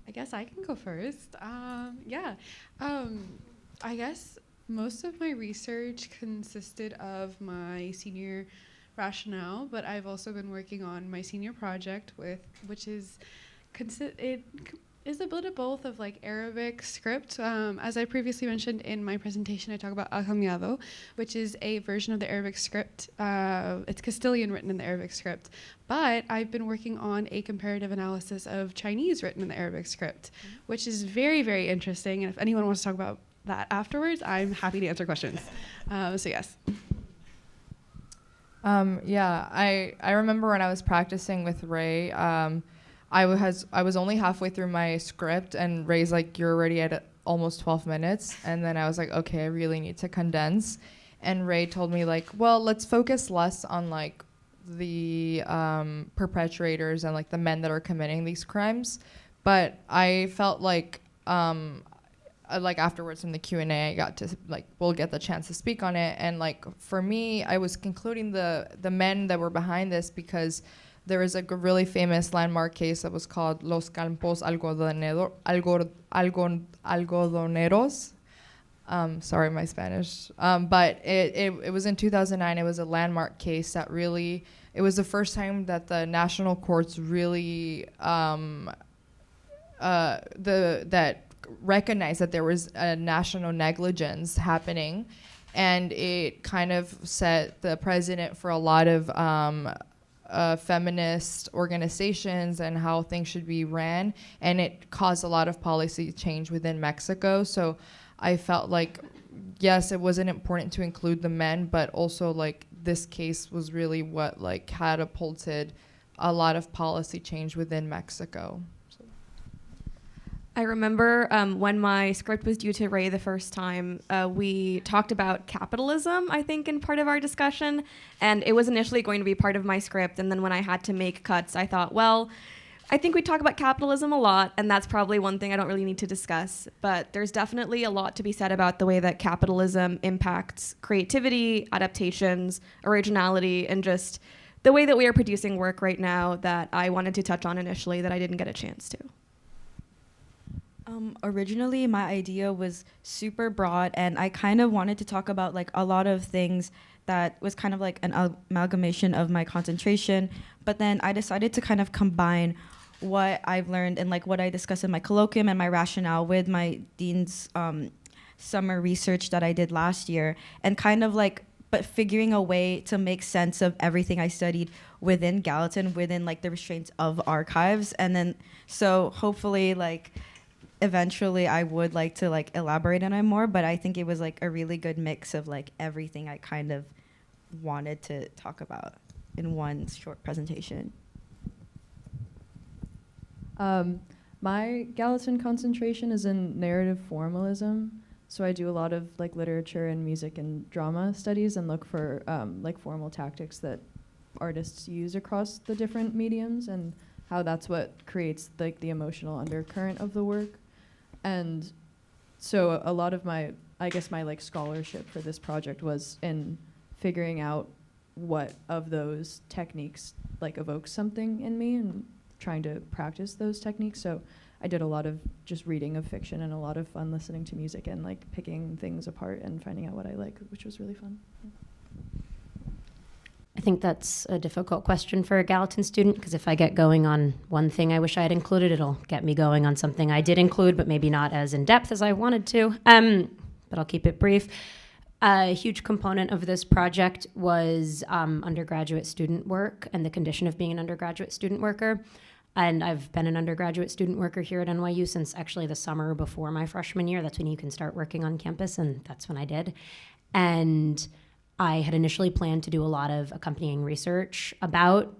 I guess I can go first. I guess most of my research consisted of my senior rationale, but I've also been working on my senior project which is is a bit of both of like Arabic script. As I previously mentioned in my presentation, I talk about al-Hamyado, which is a version of the Arabic script. It's Castilian written in the Arabic script. But I've been working on a comparative analysis of Chinese written in the Arabic script, which is very, very interesting. And if anyone wants to talk about that afterwards, I'm happy to answer questions. So yes. I remember when I was practicing with Ray, I was only halfway through my script, and Ray's like, "You're already at almost 12 minutes." And then I was like, "Okay, I really need to condense." And Ray told me like, "Well, let's focus less on like the perpetrators and like the men that are committing these crimes." But I felt like afterwards in the Q&A, I got to we'll get the chance to speak on it. And like for me, I was concluding the men that were behind this because there was a really famous landmark case that was called Los Campos Algodoneros. Sorry, my Spanish. But it was in 2009. It was a landmark case that really, it was the first time that the national courts really that recognized that there was a national negligence happening, and it kind of set the precedent for a lot of feminist organizations and how things should be ran, and it caused a lot of policy change within Mexico. So I felt like, yes, it wasn't important to include the men, but also like this case was really what like catapulted a lot of policy change within Mexico. I remember when my script was due to Ray the first time, we talked about capitalism, I think, in part of our discussion. And it was initially going to be part of my script. And then when I had to make cuts, I thought, well, I think we talk about capitalism a lot, and that's probably one thing I don't really need to discuss. But there's definitely a lot to be said about the way that capitalism impacts creativity, adaptations, originality, and just the way that we are producing work right now that I wanted to touch on initially that I didn't get a chance to. Originally, my idea was super broad, and I kind of wanted to talk about like a lot of things that was kind of like an amalgamation of my concentration. But then I decided to kind of combine what I've learned and like what I discussed in my colloquium and my rationale with my dean's summer research that I did last year, and kind of like, but figuring a way to make sense of everything I studied within Gallatin, within like the restraints of archives. And then, so hopefully like, eventually I would like to like elaborate on it more, but I think it was like a really good mix of like everything I kind of wanted to talk about in one short presentation. My Gallatin concentration is in narrative formalism, so I do a lot of like literature and music and drama studies and look for like formal tactics that artists use across the different mediums and how that's what creates like the emotional undercurrent of the work. And so a lot of my I guess my like scholarship for this project was in figuring out what of those techniques like evokes something in me and trying to practice those techniques. So I did a lot of just reading of fiction and a lot of fun listening to music and like picking things apart and finding out what I like, which was really fun. Yeah. I think that's a difficult question for a Gallatin student, because if I get going on one thing I wish I had included, it'll get me going on something I did include, but maybe not as in depth as I wanted to. But I'll keep it brief. A huge component of this project was undergraduate student work and the condition of being an undergraduate student worker. And I've been an undergraduate student worker here at NYU since actually the summer before my freshman year. That's when you can start working on campus, and that's when I did. And I had initially planned to do a lot of accompanying research about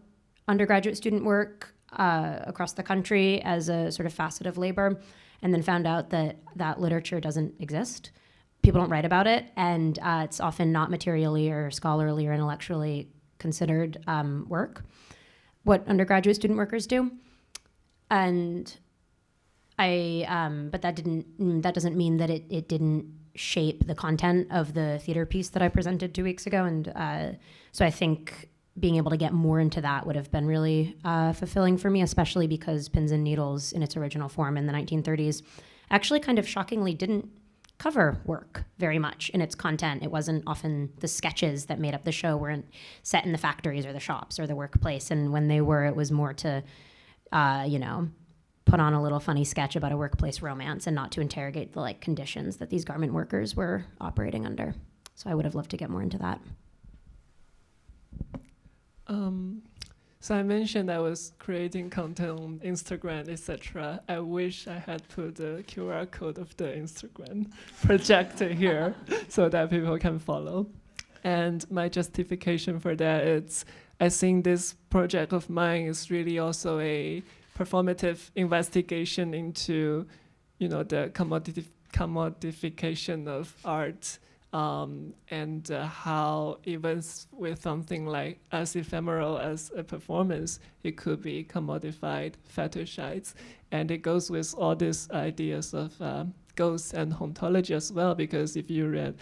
undergraduate student work across the country as a sort of facet of labor, and then found out that that literature doesn't exist. People don't write about it, and it's often not materially or scholarly or intellectually considered work, what undergraduate student workers do. And but that doesn't mean that it didn't shape the content of the theater piece that I presented 2 weeks ago. And so I think being able to get more into that would have been really fulfilling for me, especially because Pins and Needles in its original form in the 1930s actually kind of shockingly didn't cover work very much in its content. It wasn't often the sketches that made up the show weren't set in the factories or the shops or the workplace. And when they were, it was more to, put on a little funny sketch about a workplace romance and not to interrogate the like conditions that these garment workers were operating under. So I would have loved to get more into that. So I mentioned I was creating content on Instagram, etc. I wish I had put the QR code of the Instagram projected here so that people can follow. And my justification for that is I think this project of mine is really also a performative investigation into, the commodification of art, and how even with something like as ephemeral as a performance, it could be commodified, fetishized. And it goes with all these ideas of ghosts and hauntology as well, because if you read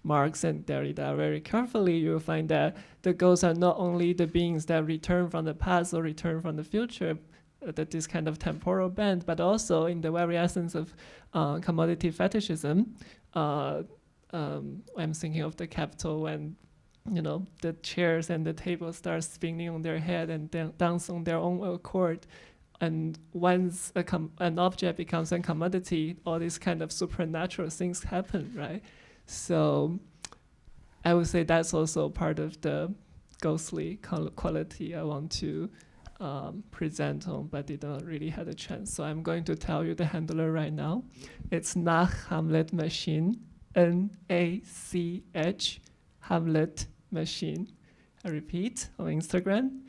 Marx and Derrida very carefully, you'll find that the ghosts are not only the beings that return from the past or return from the future, that this kind of temporal bend, but also in the very essence of commodity fetishism. I'm thinking of the Capitol when, the chairs and the tables start spinning on their head and dance on their own accord. And once an object becomes a commodity, all these kind of supernatural things happen, right? So I would say that's also part of the ghostly quality I want to present on, but did not really have a chance. So I'm going to tell you the handler right now. It's Nach Hamlet Machine, N-A-C-H, Hamlet Machine. I repeat on Instagram,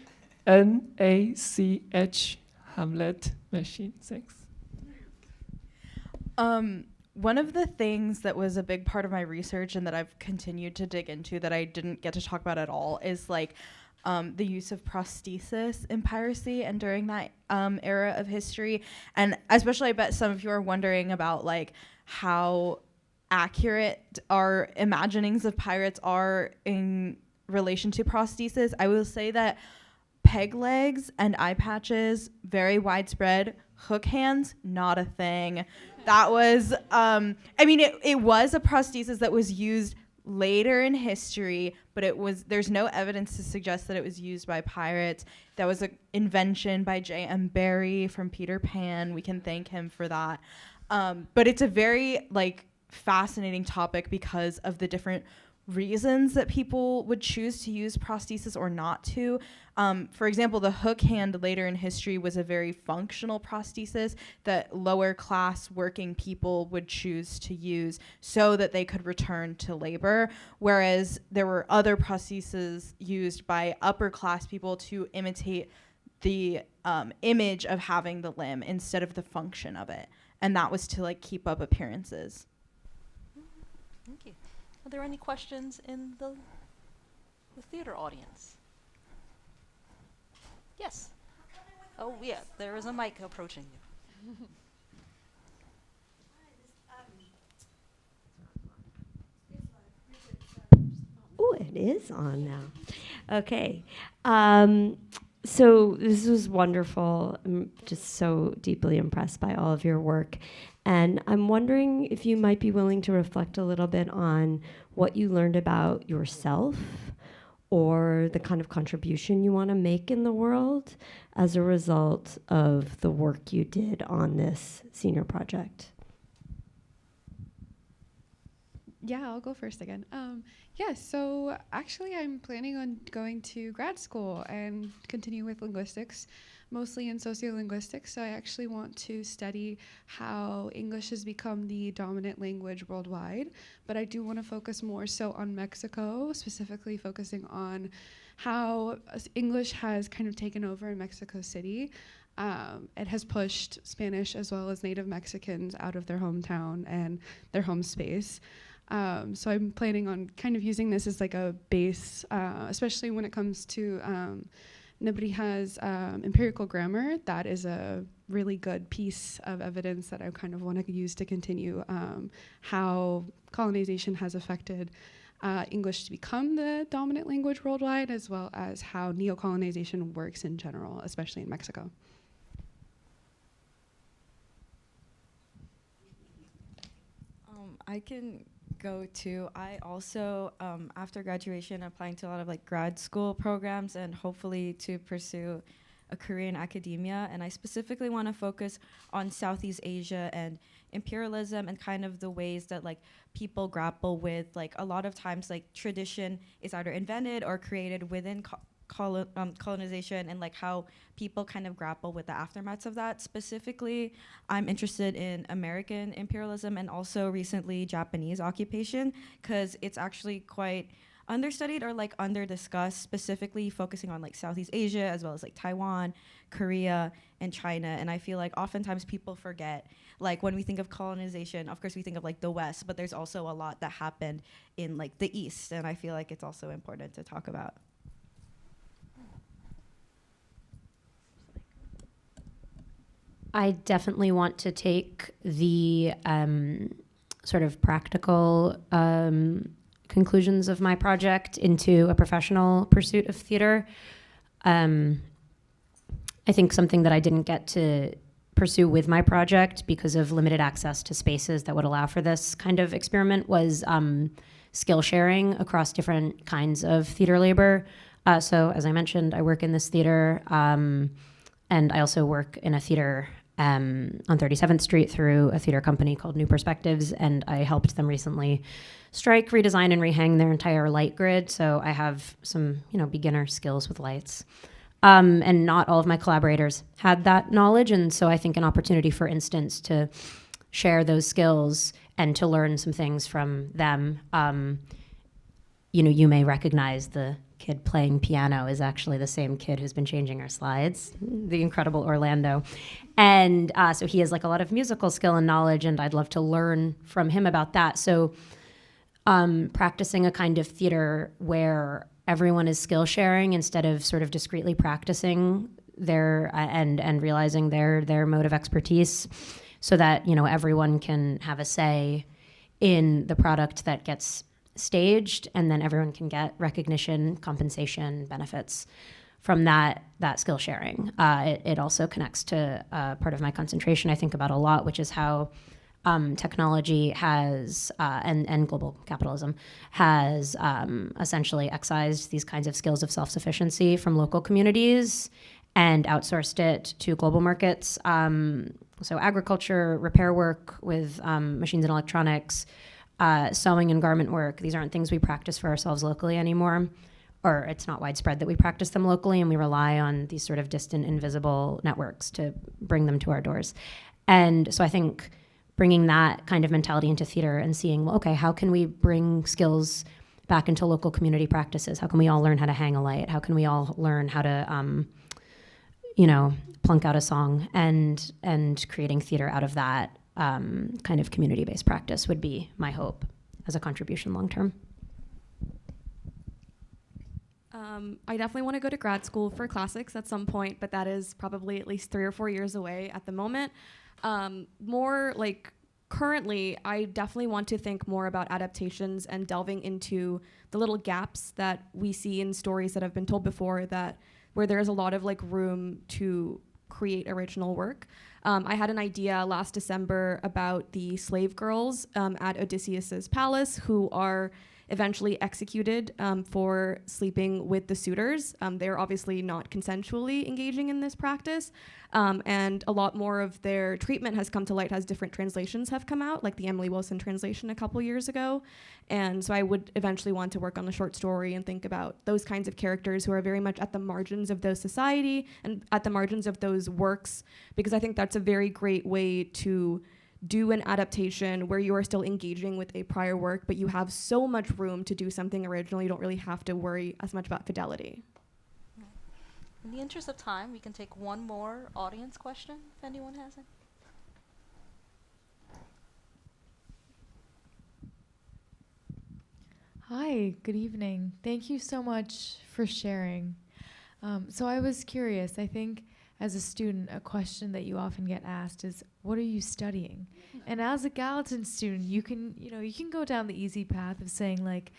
N-A-C-H, Hamlet Machine. Thanks. One of the things that was a big part of my research and that I've continued to dig into that I didn't get to talk about at all is like the use of prosthesis in piracy and during that era of history. And especially I bet some of you are wondering about like how accurate our imaginings of pirates are in relation to prosthesis. I will say that peg legs and eye patches, very widespread. Hook hands, not a thing. That was, it was a prosthesis that was used later in history, but there's no evidence to suggest that it was used by pirates. That was an invention by J.M. Barrie from Peter Pan. We can thank him for that. But it's a very fascinating topic because of the different reasons that people would choose to use prosthesis or not to. For example, the hook hand later in history was a very functional prosthesis that lower class working people would choose to use so that they could return to labor, whereas there were other prostheses used by upper class people to imitate the image of having the limb instead of the function of it. And that was to keep up appearances. Thank you. Are there any questions in the theater audience? Yes. Oh, yeah, there is a mic approaching you. it is on now. Okay. So this was wonderful. I'm just so deeply impressed by all of your work. And I'm wondering if you might be willing to reflect a little bit on what you learned about yourself or the kind of contribution you want to make in the world as a result of the work you did on this senior project. Yeah, I'll go first again. So actually I'm planning on going to grad school and continue with linguistics, mostly in sociolinguistics. So I actually want to study how English has become the dominant language worldwide, but I do want to focus more so on Mexico, specifically focusing on how English has kind of taken over in Mexico City. It has pushed Spanish as well as native Mexicans out of their hometown and their home space. So I'm planning on kind of using this as like a base, especially when it comes to Nebriha's empirical grammar. That is a really good piece of evidence that I kind of want to use to continue how colonization has affected English to become the dominant language worldwide, as well as how neocolonization works in general, especially in Mexico. I can go to. I also, after graduation, applying to a lot of like grad school programs and hopefully to pursue a career in academia. And I specifically want to focus on Southeast Asia and imperialism and kind of the ways that like people grapple with, like a lot of times like tradition is either invented or created within colonization, and like how people kind of grapple with the aftermaths of that. Specifically, I'm interested in American imperialism and also recently Japanese occupation, because it's actually quite understudied or like under discussed, specifically focusing on like Southeast Asia as well as like Taiwan, Korea, and China. And I feel like oftentimes people forget, like when we think of colonization, of course we think of like the West, but there's also a lot that happened in like the East, and I feel like it's also important to talk about. I definitely want to take the sort of practical conclusions of my project into a professional pursuit of theater. I think something that I didn't get to pursue with my project because of limited access to spaces that would allow for this kind of experiment was skill sharing across different kinds of theater labor. So as I mentioned, I work in this theater, and I also work in a theater on 37th Street through a theater company called New Perspectives, and I helped them recently strike, redesign, and rehang their entire light grid. So I have some, beginner skills with lights. And not all of my collaborators had that knowledge, and so I think an opportunity, for instance, to share those skills and to learn some things from them. You may recognize the kid playing piano is actually the same kid who's been changing our slides, the incredible Orlando. And so he has like a lot of musical skill and knowledge, and I'd love to learn from him about that. So practicing a kind of theater where everyone is skill sharing instead of sort of discreetly practicing their and realizing their mode of expertise, so that everyone can have a say in the product that gets staged, and then everyone can get recognition, compensation, benefits from that skill sharing. It also connects to part of my concentration I think about a lot, which is how technology has, and global capitalism has essentially excised these kinds of skills of self-sufficiency from local communities and outsourced it to global markets. So agriculture, repair work with machines and electronics, sewing and garment work, these aren't things we practice for ourselves locally anymore, or it's not widespread that we practice them locally, and we rely on these sort of distant, invisible networks to bring them to our doors. And so I think bringing that kind of mentality into theater and seeing, well, okay, how can we bring skills back into local community practices? How can we all learn how to hang a light? How can we all learn how to, plunk out a song, and creating theater out of that kind of community-based practice would be my hope as a contribution long-term. I definitely want to go to grad school for classics at some point, but that is probably at least 3 or 4 years away at the moment. More like currently, I definitely want to think more about adaptations and delving into the little gaps that we see in stories that have been told before, that where there's a lot of like room to create original work. I had an idea last December about the slave girls at Odysseus's palace who are eventually executed for sleeping with the suitors. They're obviously not consensually engaging in this practice, and a lot more of their treatment has come to light as different translations have come out, like the Emily Wilson translation a couple years ago. And so I would eventually want to work on a short story and think about those kinds of characters who are very much at the margins of those society and at the margins of those works, because I think that's a very great way to do an adaptation where you are still engaging with a prior work, but you have so much room to do something original. You don't really have to worry as much about fidelity. In the interest of time, we can take one more audience question if anyone has it. Hi, good evening. Thank you so much for sharing. So I was curious, I think as a student, a question that you often get asked is, what are you studying? And as a Gallatin student, you can go down the easy path of saying like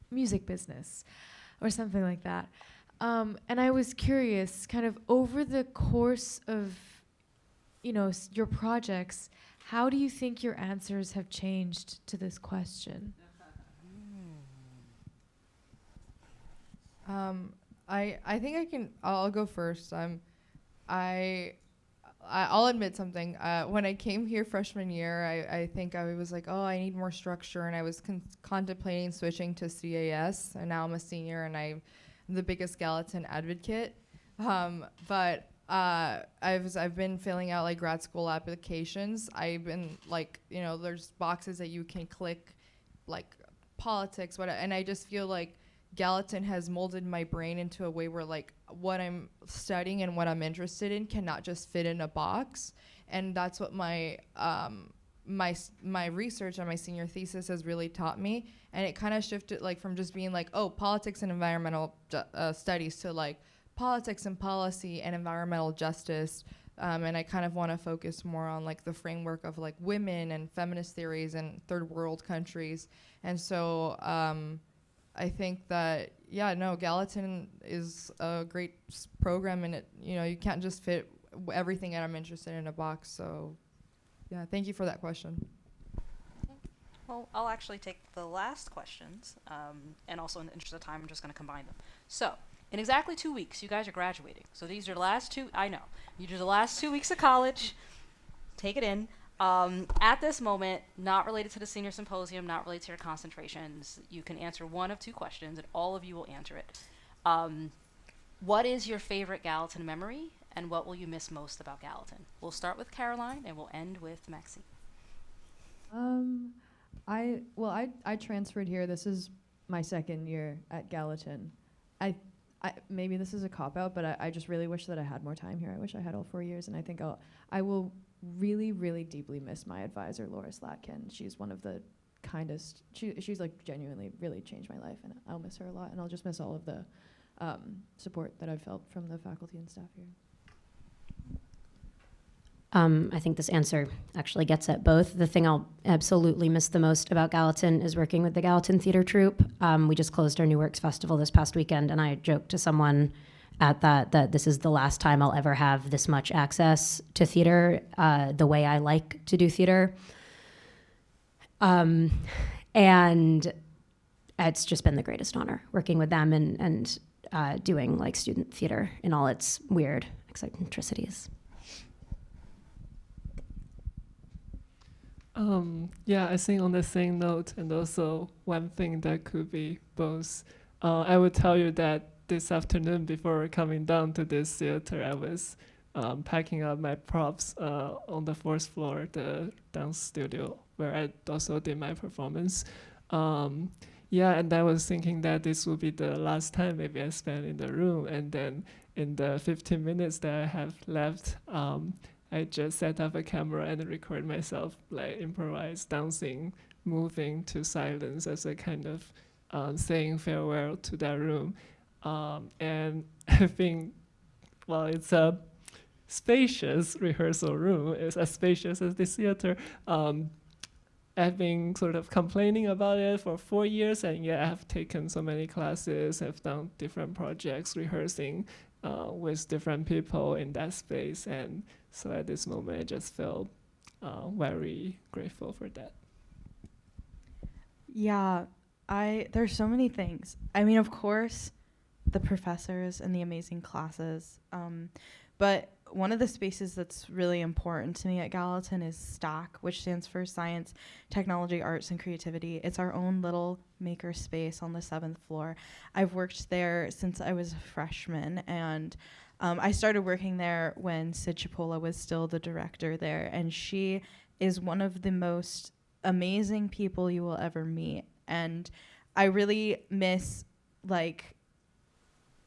music business or something like that. And I was curious, kind of over the course of, your projects, how do you think your answers have changed to this question? I think I'll go first. I'll admit something. When I came here freshman year, I think I was like, oh, I need more structure, and I was contemplating switching to CAS, and now I'm a senior, and I'm the biggest Gallatin advocate. But I've been filling out like grad school applications. I've been like, there's boxes that you can click, like politics, and I just feel like Gallatin has molded my brain into a way where like what I'm studying and what I'm interested in cannot just fit in a box, and that's what my research on my senior thesis has really taught me. And it kind of shifted like from just being like, oh, politics and environmental studies to like politics and policy and environmental justice. And I kind of want to focus more on like the framework of like women and feminist theories in third world countries. And so I think that, Gallatin is a great program, and it, you can't just fit everything that I'm interested in a box. So, yeah, thank you for that question. Well, I'll actually take the last questions, and also in the interest of time, I'm just going to combine them. So, in exactly 2 weeks, you guys are graduating. So these are the last two, I know, these are the last 2 weeks of college. Take it in. At this moment, not related to the senior symposium, not related to your concentrations, you can answer one of two questions, and all of you will answer it. What is your favorite Gallatin memory, and what will you miss most about Gallatin? We'll start with Caroline, and we'll end with Maxine. I transferred here. This is my second year at Gallatin. Maybe this is a cop-out, but I just really wish that I had more time here. I wish I had all 4 years, and I think I will really, really deeply miss my advisor, Laura Slatkin. She's one of the kindest. She's like genuinely really changed my life, and I'll miss her a lot, and I'll just miss all of the support that I've felt from the faculty and staff here. I think this answer actually gets at both. The thing I'll absolutely miss the most about Gallatin is working with the Gallatin Theater Troupe. We just closed our New Works Festival this past weekend, and I joked to someone at that this is the last time I'll ever have this much access to theater the way I like to do theater. And it's just been the greatest honor working with them and doing like student theater in all its weird eccentricities. I think on the same note, and also one thing that could be both, I would tell you that this afternoon before coming down to this theater, I was packing up my props on the fourth floor, the dance studio, where I also did my performance. And I was thinking that this would be the last time maybe I spend in the room, and then in the 15 minutes that I have left, I just set up a camera and record myself, like improvise, dancing, moving to silence as a kind of saying farewell to that room. And I think, it's a spacious rehearsal room. It's as spacious as this theater. I've been sort of complaining about it for 4 years, and yet I have taken so many classes, I've done different projects, rehearsing with different people in that space, and so at this moment I just feel very grateful for that. Yeah, there's so many things. I mean, of course, the professors and the amazing classes, but one of the spaces that's really important to me at Gallatin is STAC, which stands for Science, Technology, Arts, and Creativity. It's our own little maker space on the 7th floor. I've worked there since I was a freshman, and I started working there when Sid Chipola was still the director there, and she is one of the most amazing people you will ever meet. And I really miss,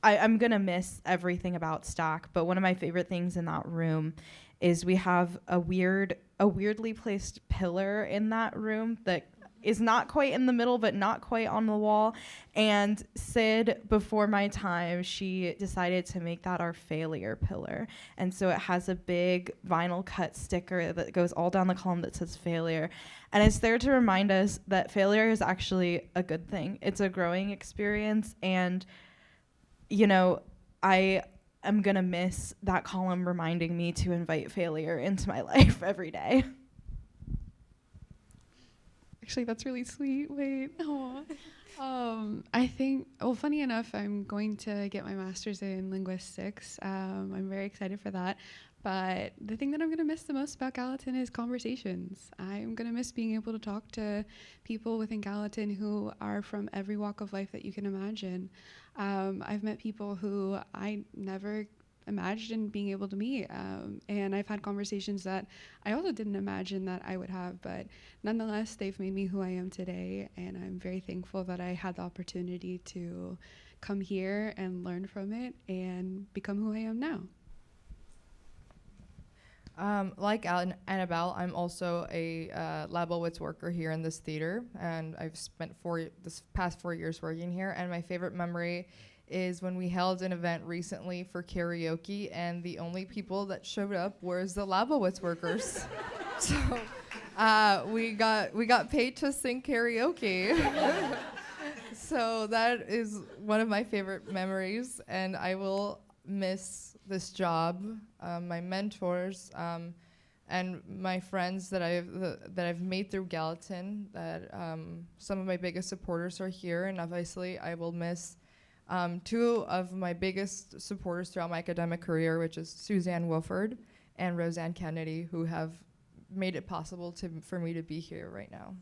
I'm gonna miss everything about STAC, but one of my favorite things in that room is we have a weirdly placed pillar in that room that is not quite in the middle, but not quite on the wall. And Sid, before my time, she decided to make that our failure pillar. And so it has a big vinyl cut sticker that goes all down the column that says failure. And it's there to remind us that failure is actually a good thing. It's a growing experience. And you know, I am gonna miss that column reminding me to invite failure into my life every day. Actually, that's really sweet. Wait. I think, well, funny enough, I'm going to get my master's in linguistics. I'm very excited for that. But the thing that I'm going to miss the most about Gallatin is conversations. I'm going to miss being able to talk to people within Gallatin who are from every walk of life that you can imagine. I've met people who I never imagined being able to meet. And I've had conversations that I also didn't imagine that I would have. But nonetheless, they've made me who I am today. And I'm very thankful that I had the opportunity to come here and learn from it and become who I am now. Like Annabelle, I'm also a Labowitz worker here in this theater, and I've spent this past 4 years working here. And my favorite memory is when we held an event recently for karaoke, and the only people that showed up was the Labowitz workers. So we got paid to sing karaoke. So that is one of my favorite memories, and I will miss this job, my mentors, and my friends that I've made through Gallatin. That some of my biggest supporters are here, and obviously I will miss two of my biggest supporters throughout my academic career, which is Suzanne Wilford and Roseanne Kennedy, who have made it possible for me to be here right now.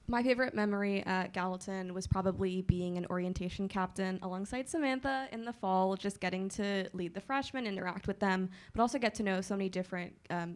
My favorite memory at Gallatin was probably being an orientation captain alongside Samantha in the fall, just getting to lead the freshmen, interact with them, but also get to know so many different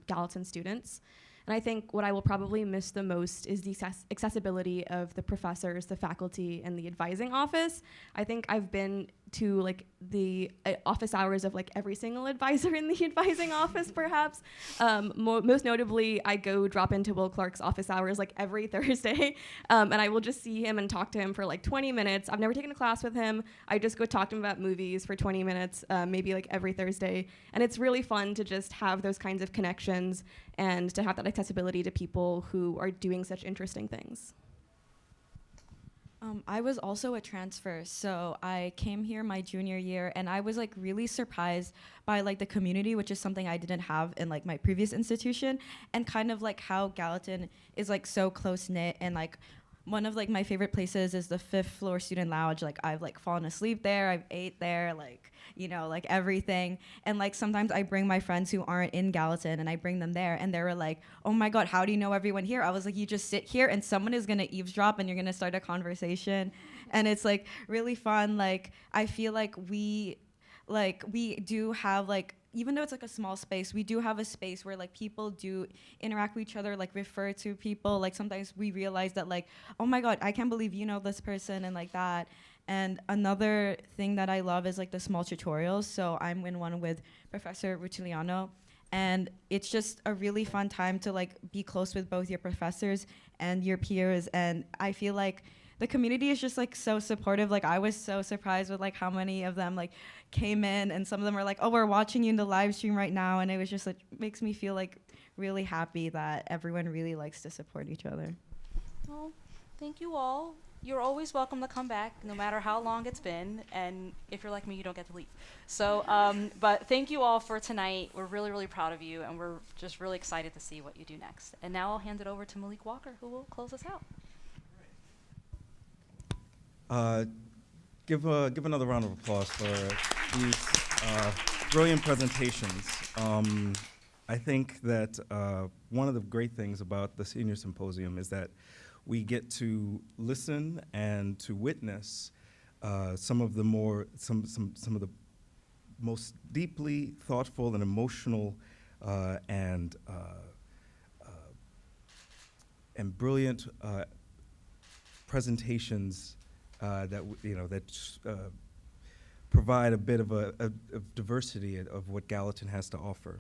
Gallatin students. And I think what I will probably miss the most is the accessibility of the professors, the faculty, and the advising office. I think I've been to the office hours of every single advisor in the advising office, perhaps. Most notably, I go drop into Will Clark's office hours every Thursday, and I will just see him and talk to him for 20 minutes. I've never taken a class with him. I just go talk to him about movies for 20 minutes, maybe every Thursday. And it's really fun to just have those kinds of connections and to have that accessibility to people who are doing such interesting things. I was also a transfer, so I came here my junior year, and I was really surprised by the community, which is something I didn't have in my previous institution, and kind of how Gallatin is so close knit. And one of my favorite places is the 5th floor student lounge. I've fallen asleep there, I've ate there, everything. And sometimes I bring my friends who aren't in Gallatin, and I bring them there, and they were like, "Oh my God, how do you know everyone here?" I was like, "You just sit here and someone is gonna eavesdrop and you're gonna start a conversation." And it's really fun. I feel we do have even though it's a small space, we do have a space where people do interact with each other, refer to people. Sometimes we realize that oh my God, I can't believe you know this person, and that. And another thing that I love is the small tutorials. So I'm in one with Professor Rutiliano, and it's just a really fun time to be close with both your professors and your peers. And I feel the community is just like so supportive. Like I was so surprised with like how many of them like came in, and some of them are like, oh, we're watching you in the live stream right now. And it was just like, makes me feel like really happy that everyone really likes to support each other. Well, thank you all. You're always welcome to come back, no matter how long it's been. And if you're like me, you don't get to leave. So, but thank you all for tonight. We're really, really proud of you, and we're just really excited to see what you do next. And now I'll hand it over to Malik Walker, who will close us out. Give another round of applause for these brilliant presentations. I think that one of the great things about the Senior Symposium is that we get to listen and to witness some of the most deeply thoughtful and emotional and brilliant presentations that provide a bit of a diversity of what Gallatin has to offer.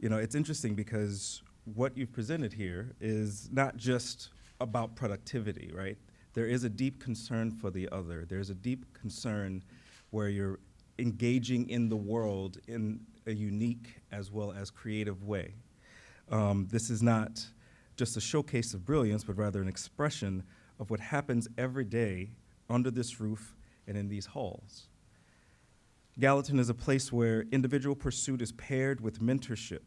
It's interesting because what you've presented here is not just about productivity, right? There is a deep concern for the other. There's a deep concern where you're engaging in the world in a unique as well as creative way. This is not just a showcase of brilliance, but rather an expression of what happens every day under this roof and in these halls. Gallatin is a place where individual pursuit is paired with mentorship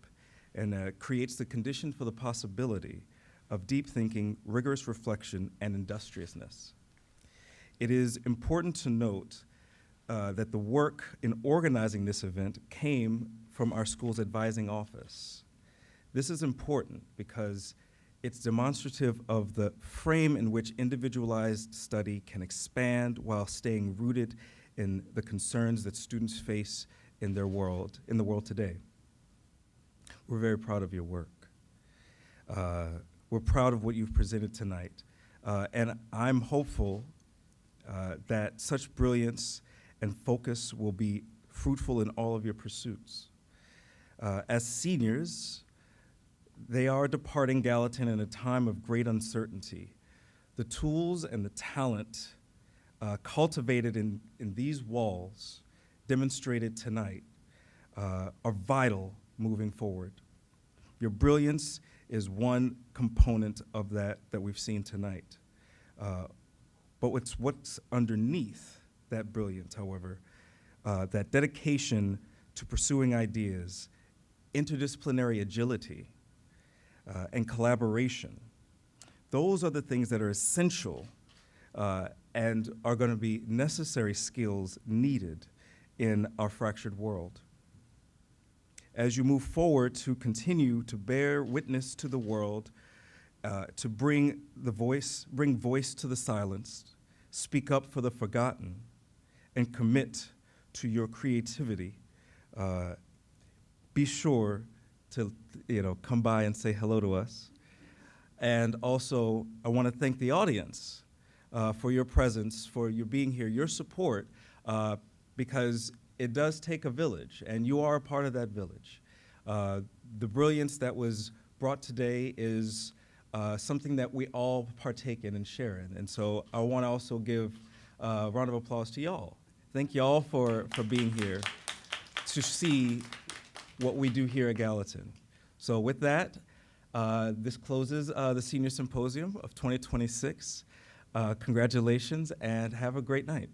and creates the condition for the possibility of deep thinking, rigorous reflection, and industriousness. It is important to note that the work in organizing this event came from our school's advising office. This is important because it's demonstrative of the frame in which individualized study can expand while staying rooted in the concerns that students face in the world today. We're very proud of your work. We're proud of what you've presented tonight. And I'm hopeful that such brilliance and focus will be fruitful in all of your pursuits. As seniors, they are departing Gallatin in a time of great uncertainty. The tools and the talent cultivated in these walls, demonstrated tonight, are vital moving forward. Your brilliance is one component of that we've seen tonight. But what's underneath that brilliance, however, that dedication to pursuing ideas, interdisciplinary agility, and collaboration, those are the things that are essential and are going to be necessary skills needed in our fractured world. As you move forward to continue to bear witness to the world, to bring voice to the silenced, speak up for the forgotten, and commit to your creativity, be sure to come by and say hello to us. And also, I want to thank the audience for your presence, for your being here, your support, because it does take a village, and you are a part of that village. The brilliance that was brought today is something that we all partake in and share in. And so I want to also give a round of applause to y'all. Thank y'all for being here to see what we do here at Gallatin. So with that, this closes the Senior Symposium of 2026. Congratulations, and have a great night.